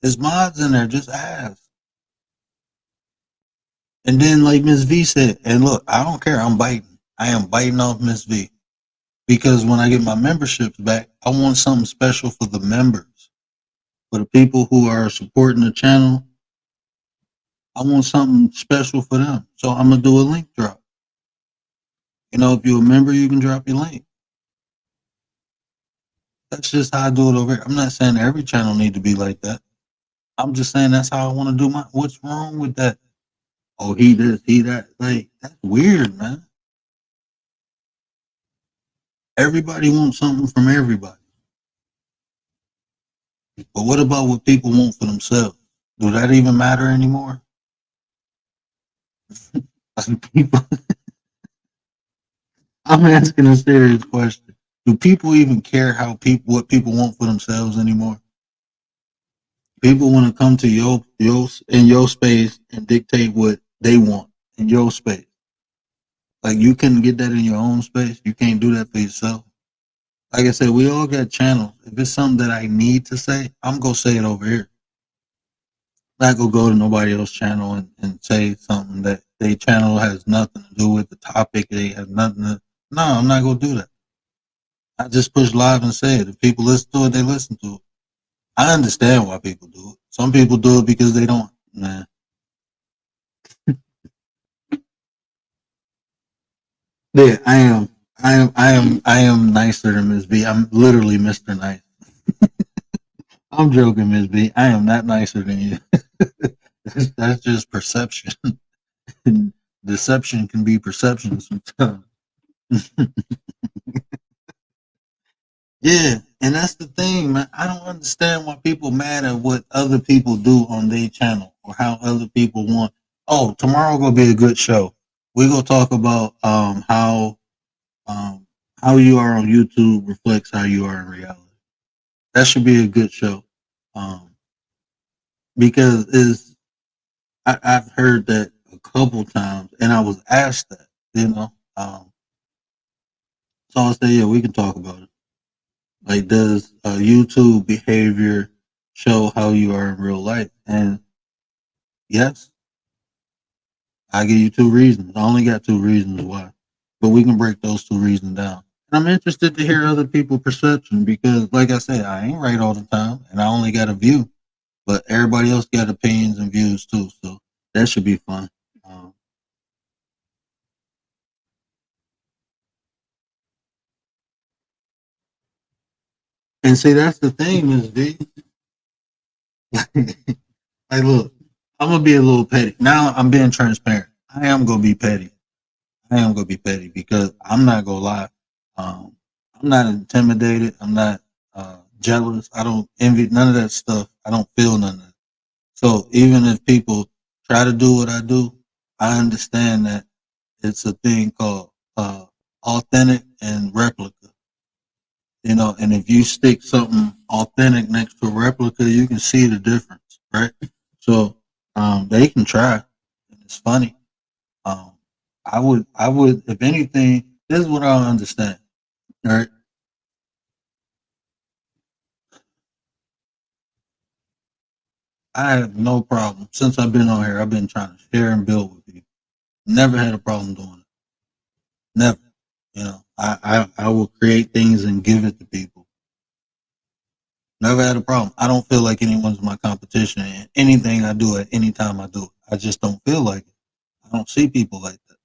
There's mods in there, just ask. And then like Miss V said, and look, I don't care, I'm biting. I am biting off Miss V. Because when I get my memberships back, I want something special for the members. For the people who are supporting the channel, I want something special for them. So I'm gonna do a link drop. You know, if you're a member, you can drop your link. That's just how I do it over here. I'm not saying every channel need to be like that. I'm just saying that's how I want to do my. What's wrong with that? Oh, he this, he that. Like that's weird, man. Everybody wants something from everybody. But what about what people want for themselves? Do that even matter anymore? People, I'm asking a serious question. Do people even care what people want for themselves anymore? People want to come to your space and dictate what they want in your space. Like you couldn't get that in your own space. You can't do that for yourself. Like I said, we all got channels. If it's something that I need to say, I'm gonna say it over here. Not gonna go to nobody else's channel and say something that their channel has nothing to do with the topic. They have nothing to. No, I'm not gonna do that. I just push live and say it. If people listen to it, they listen to it. I understand why people do it. Some people do it because they don't. Nah. Yeah, I am. I am nicer than Miss B. I'm literally Mr. Nice. I'm joking, Miss B. I am not nicer than you. That's just perception. Deception can be perception sometimes. Yeah, and that's the thing, man. I don't understand why people mad at what other people do on their channel or how other people want. Oh, tomorrow gonna be a good show. We gonna talk about um how you are on YouTube reflects how you are in reality. That should be a good show. Um, because I've heard that a couple times, and I was asked that, you know. So I say, yeah, we can talk about it. Like, does YouTube behavior show how you are in real life? And yes, I give you two reasons. I only got two reasons why, but we can break those two reasons down. And I'm interested to hear other people's perception because, like I said, I ain't right all the time, and I only got a view. But everybody else got opinions and views too, so that should be fun. Um, and see, that's the thing, Miss D. Like, look, I'm gonna be a little petty. Now I'm being transparent. I am gonna be petty. I am gonna be petty because I'm not gonna lie. Um, I'm not intimidated. I'm not jealous. I don't envy none of that stuff. I don't feel none of that. So even if people try to do what I do, I understand that it's a thing called authentic and replica. You know, and if you stick something authentic next to a replica, you can see the difference, right? So they can try. It's funny. Um, I would, if anything, this is what I don't understand. Right? I have no problem since I've been on here. I've been trying to share and build with people. Never had a problem doing it. Never. You know, I will create things and give it to people. Never had a problem. I don't feel like anyone's my competition in anything I do at any time I do it. I just don't feel like it. I don't see people like that.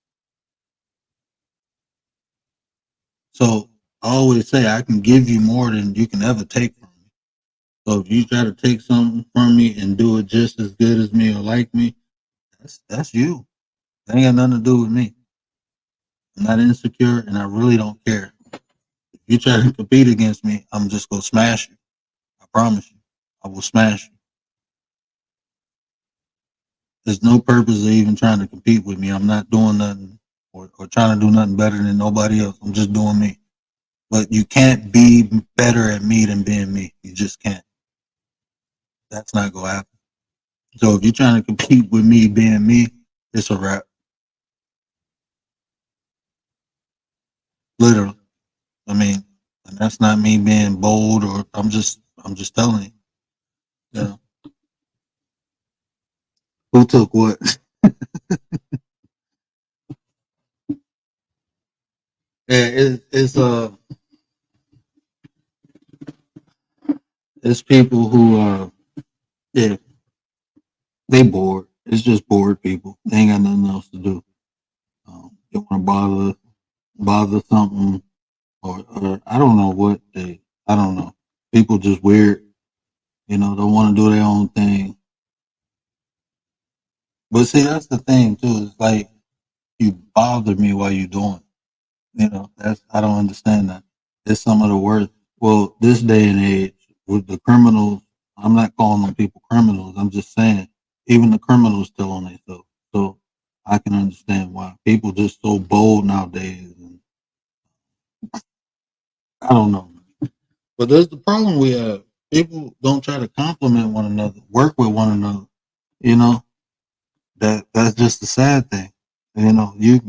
So I always say I can give you more than you can ever take from me. So if you try to take something from me and do it just as good as me or like me, that's you. That ain't got nothing to do with me. I'm not insecure and I really don't care. If you try to compete against me, I'm just gonna smash you. I promise you. I will smash you. There's no purpose of even trying to compete with me. I'm not doing nothing or trying to do nothing better than nobody else. I'm just doing me. But you can't be better at me than being me. You just can't. That's not gonna happen. So if you're trying to compete with me being me, it's a wrap. Literally. I mean, and that's not me being bold or I'm just telling you. You know, who took what? Yeah, it's people who yeah, they bored. It's just bored people. They ain't got nothing else to do. They want to bother something or I don't know what they I don't know. People just weird, you know, don't want to do their own thing. But see, that's the thing too. It's like you bother me while you're doing it. You know, that's I don't understand that. It's some of the worst. Well, this day and age with the criminals, I'm not calling them people criminals. I'm just saying even the criminals still on themselves. So I can understand why people just so bold nowadays. And I don't know, but there's the problem we have. People don't try to compliment one another, work with one another. You know that's just the sad thing. You know you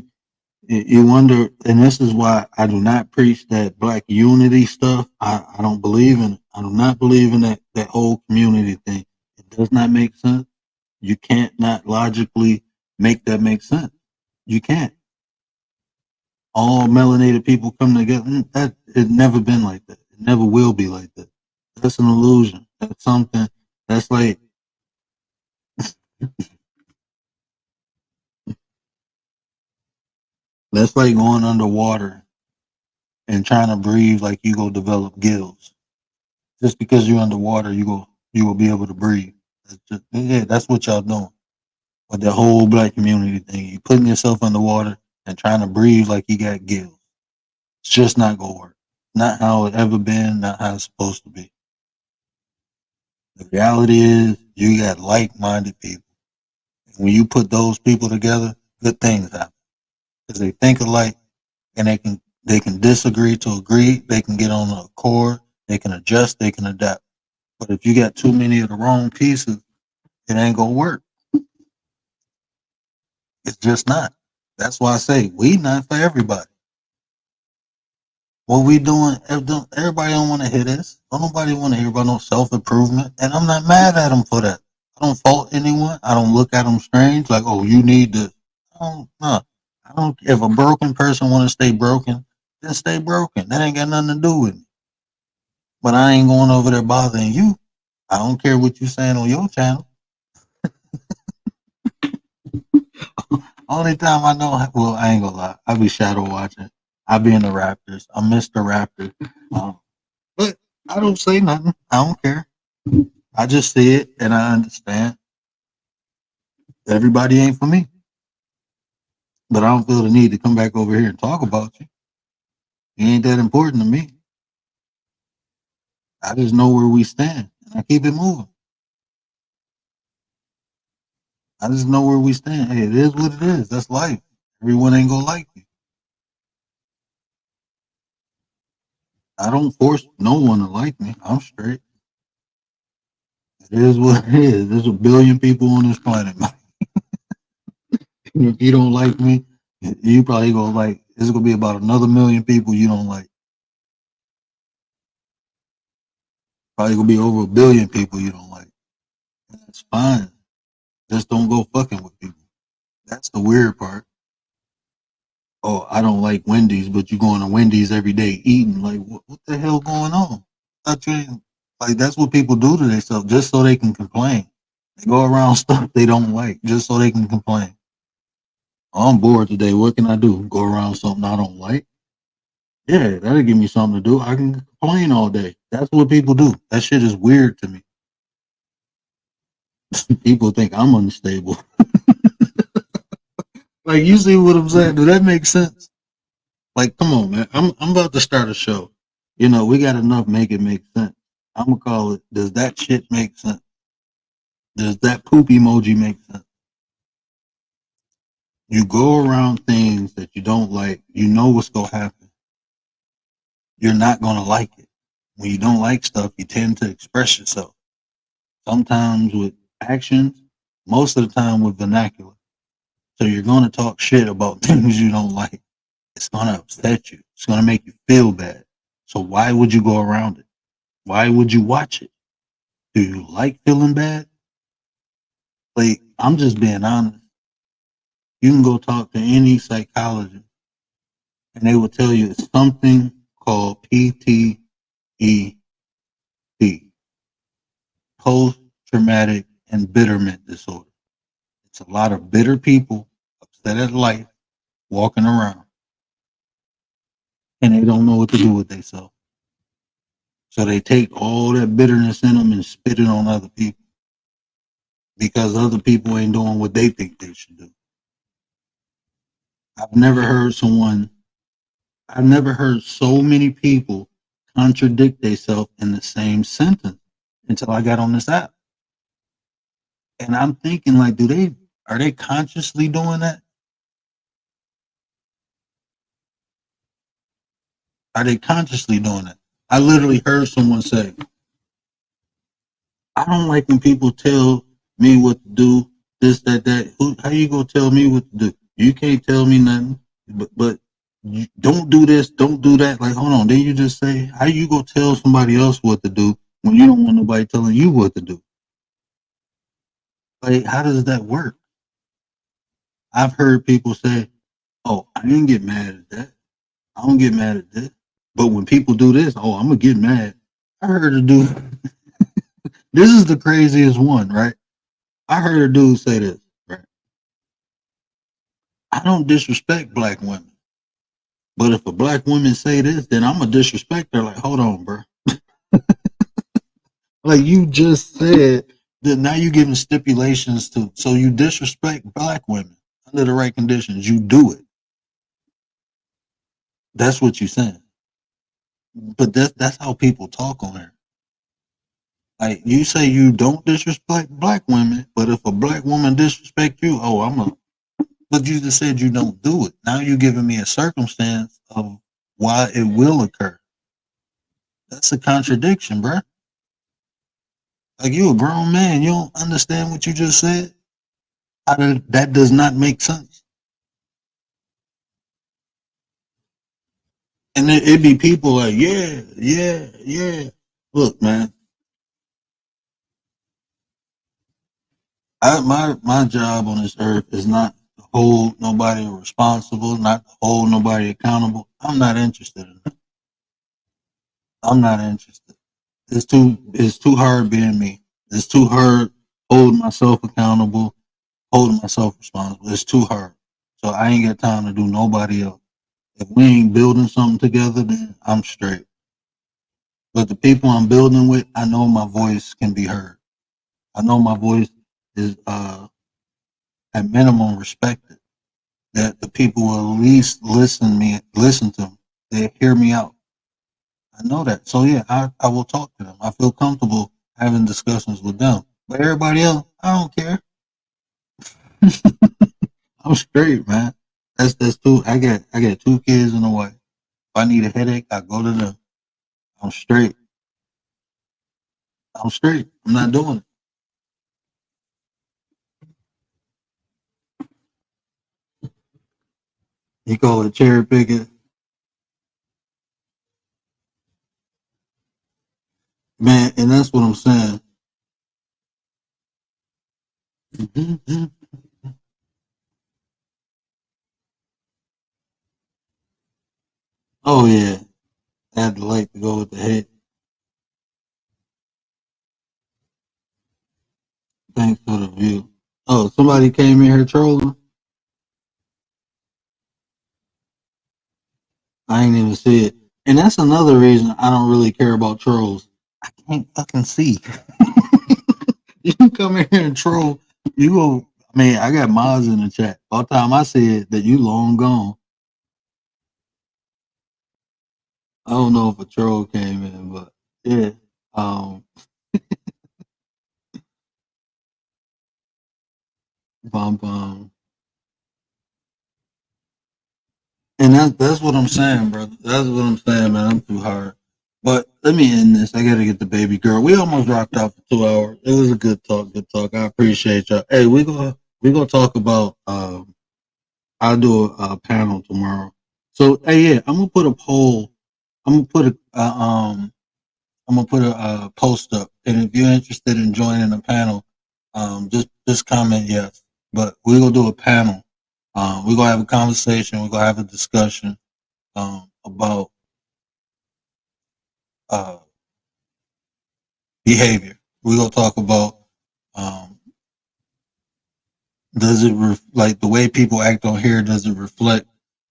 wonder, and this is why I do not preach that black unity stuff. I don't believe in it. I do not believe in that whole community thing. It does not make sense. You can't not logically make that make sense. You can't. All melanated people come together. That it never been like that. It never will be like that. That's an illusion. That's something. That's like That's like going underwater and trying to breathe like you go develop gills. Just because you're underwater, you will be able to breathe. Yeah, that's what y'all doing with the whole black community thing. You putting yourself underwater and trying to breathe like you got gills. It's just not gonna work. Not how it ever been. Not how it's supposed to be. The reality is, you got like-minded people. When you put those people together, good things happen because they think alike and they can disagree to agree. They can get on a accord. They can adjust. They can adapt. But if you got too many of the wrong pieces, it ain't gonna work. It's just not. That's why I say we not for everybody. What we doing? Everybody don't want to hear this. Don't nobody want to hear about no self improvement, and I'm not mad at them for that. I don't fault anyone. I don't look at them strange like, oh, you need to. I don't. No, I don't. If a broken person want to stay broken, then stay broken. That ain't got nothing to do with me. But I ain't going over there bothering you. I don't care what you saying on your channel. Only time I know, well, I ain't gonna lie. I be shadow watching. I be in the Raptors. I miss the Raptors. But I don't say nothing. I don't care. I just see it and I understand. Everybody ain't for me. But I don't feel the need to come back over here and talk about you. You ain't that important to me. I just know where we stand and I keep it moving. I just know where we stand. Hey, it is what it is. That's life. Everyone ain't gonna like you. I don't force no one to like me. I'm straight. It is what it is. There's a billion people on this planet. If you don't like me, you probably gonna like. It's gonna be about another million people you don't like. Probably gonna be over a billion people you don't like. That's fine. Just don't go fucking with people. That's the weird part. Oh, I don't like Wendy's, but you going to Wendy's every day eating. Like, what the hell going on? Like, that's what people do to themselves just so they can complain. They go around stuff they don't like just so they can complain. Oh, I'm bored today. What can I do? Go around something I don't like? Yeah, that'll give me something to do. I can complain all day. That's what people do. That shit is weird to me. People think I'm unstable. Like, you see what I'm saying? Do that make sense? Like, come on, man. I'm about to start a show. You know, we got enough make it make sense. I'm gonna call it, does that shit make sense? Does that poop emoji make sense? You go around things that you don't like, you know what's gonna happen. You're not gonna like it. When you don't like stuff, you tend to express yourself. Sometimes with actions, most of the time with vernacular. So you're gonna talk shit about things you don't like. It's gonna upset you. It's gonna make you feel bad. So why would you go around it? Why would you watch it? Do you like feeling bad? Like, I'm just being honest. You can go talk to any psychologist and they will tell you it's something called PTED, post traumatic embitterment disorder. It's a lot of bitter people upset at life walking around and they don't know what to do with themselves. So they take all that bitterness in them and spit it on other people because other people ain't doing what they think they should do. I've never heard so many people contradict themselves in the same sentence until I got on this app. And I'm thinking, like, are they consciously doing that? Are they consciously doing that? I literally heard someone say, I don't like when people tell me what to do, this, that, that. How you gonna tell me what to do? You can't tell me nothing. But you don't do this, don't do that. Like, hold on. Then you just say, how you gonna tell somebody else what to do when you don't want nobody telling you what to do? Like, how does that work? I've heard people say, oh, I didn't get mad at that. I don't get mad at this. But when people do this, oh, I'm gonna get mad. I heard a dude. This is the craziest one, right? I heard a dude say this, right? I don't disrespect black women. But if a black woman say this, then I'm gonna disrespect her. Like, hold on, bro. Like you just said that now you giving stipulations to, so you disrespect black women under the right conditions. You do it. That's what you're saying. But that's how people talk on here. Like you say you don't disrespect black women, but if a black woman disrespect you, oh, I'm a. But you just said you don't do it. Now you're giving me a circumstance of why it will occur. That's a contradiction, bruh. Like you a grown man, you don't understand what you just said. That does not make sense. And it be people like, yeah, yeah, yeah. Look, man, my job on this earth is not to hold nobody responsible, not to hold nobody accountable. I'm not interested in that. I'm not interested. It's too hard being me. It's too hard holding myself accountable, holding myself responsible. It's too hard. So I ain't got time to do nobody else. If we ain't building something together, then I'm straight. But the people I'm building with, I know my voice can be heard. I know my voice is at minimum respected. That the people will at least listen to me. They hear me out. I know that. So yeah, I will talk to them. I feel comfortable having discussions with them. But everybody else, I don't care. I'm straight, man. That's two. I got 2 kids and a wife. If I need a headache, I go to them. I'm straight. I'm straight. I'm not doing it. You call it cherry picking, man, and that's what I'm saying. Mm-hmm. Oh yeah, I had to like to go with the head. Thanks for the view. Oh, somebody came in here trolling. I ain't even see it, and that's another reason I don't really care about trolls. I can't fucking see. You come in here and troll, you go. I mean, I got mods in the chat. By the time I see it, that you long gone. I don't know if a troll came in, but yeah. Um, bum bum. And that's what I'm saying, brother. That's what I'm saying, man. I'm too hard. But let me end this. I gotta get the baby girl. We almost rocked out for 2 hours. It was a good talk, good talk. I appreciate y'all. Hey, we gonna talk about I'll do a panel tomorrow. So hey, yeah, I'm gonna put a poll. I'm gonna put a post up, and if you're interested in joining a panel, just comment yes. But we're gonna do a panel. We're gonna have a conversation. We're gonna have a discussion about uh, behavior. We're gonna talk about um, does it like the way people act on here? Does it reflect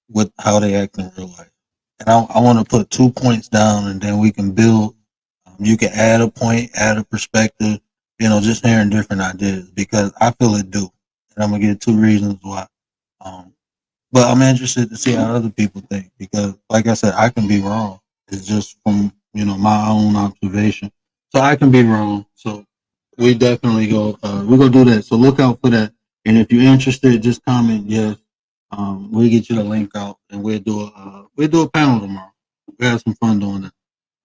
with how they act in real life? And I want to put 2 points down, and then we can build. You can add a point, add a perspective. Just hearing different ideas because I feel it do, and I'm gonna give 2 reasons why. Um, But I'm interested to see how other people think because, like I said, I can be wrong. It's just from my own observation, so I can be wrong. So we definitely we're gonna do that. So look out for that. And if you're interested, just comment yes. We'll get you the link out, and we'll do a panel tomorrow. We have some fun doing that.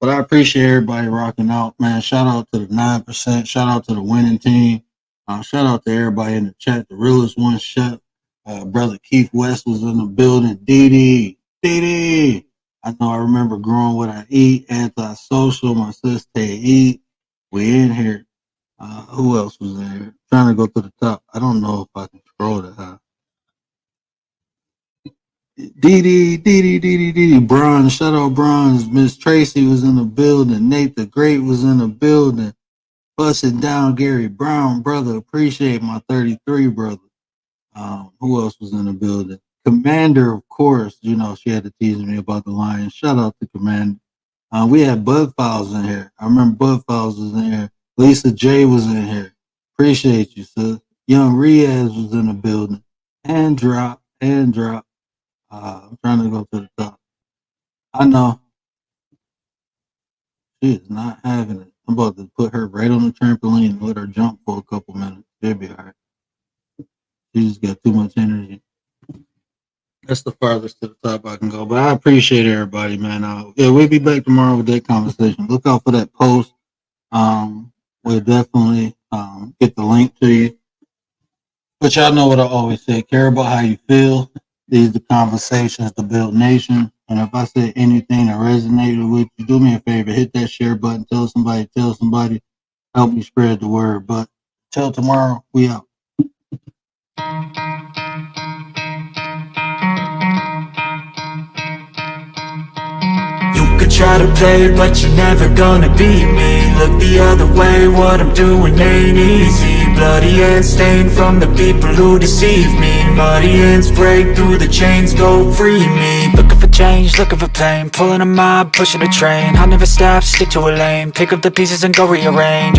But I appreciate everybody rocking out, man. Shout out to the 9%. Shout out to the winning team. Shout out to everybody in the chat. The realest one, Chef. Brother Keith West was in the building. Dee. I know I remember growing what I eat. Antisocial. My sister eat. We in here. Who else was in here? Trying to go to the top. I don't know if I can scroll that high. Dee. Bronze, shout out Bronze. Miss Tracy was in the building. Nate the Great was in the building. Busting down Gary Brown, brother. Appreciate my 33 brother. Who else was in the building? Commander, of course, you know, she had to tease me about the Lions. Shout out to Commander. We had Bud Files in here. I remember Bud Files was in here. Lisa J was in here. Appreciate you, sis. Young Riaz was in the building. And drop. I'm trying to go to the top. I know. She is not having it. I'm about to put her right on the trampoline and let her jump for a couple minutes. She'll be all right. She just got too much energy. That's the farthest to the top I can go. But I appreciate everybody, man. Yeah, we'll be back tomorrow with that conversation. Look out for that post. We'll definitely get the link to you. But y'all know what I always say. Care about how you feel. These are the conversations to build nation. And if I said anything that resonated with you, do me a favor. Hit that share button. Tell somebody. Help me spread the word. But till tomorrow, we out. You could try to play, but you're never gonna beat me. Look the other way, what I'm doing ain't easy. Bloody hands stained from the people who deceive me. Muddy hands break through the chains, go free me. Looking for change, looking for pain. Pulling a mob, pushing a train. I'll never stop, stick to a lane. Pick up the pieces and go rearrange.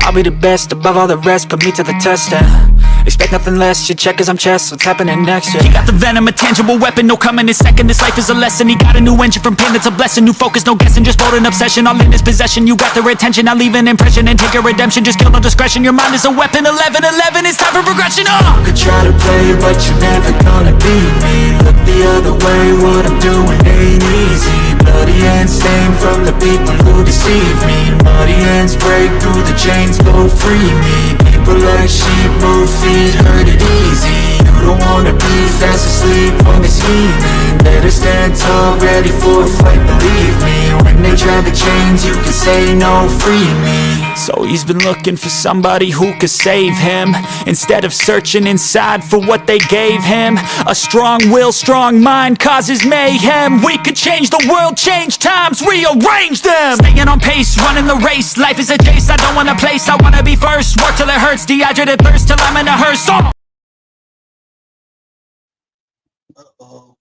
I'll be the best above all the rest, put me to the test and expect nothing less, your check is I'm chess, what's happening next, yeah. He got the venom, a tangible weapon, no coming in second. This life is a lesson, he got a new engine from pain, that's a blessing. New focus, no guessing, just bold and obsession. All in his possession, you got their attention. I'll leave an impression and take your redemption. Just kill no discretion, your mind is a weapon. 11-11, it's time for progression, You could try to play, but you're never gonna beat me. Look the other way, what I'm doing ain't easy. Bloody hands stained from the people who deceive me. Muddy hands break through the chains, go free me. People like sheep move feet, hurt it easy. You don't wanna be fast asleep on this healing. Better stand tall, ready for a fight, believe me. When they try the chains, you can say no, free me. So he's been looking for somebody who could save him, instead of searching inside for what they gave him. A strong will, strong mind causes mayhem. We could change the world, change times, rearrange them. Staying on pace, running the race. Life is a chase, I don't want a place. I wanna be first, work till it hurts. Dehydrated thirst till I'm in a hearse. Uh-oh.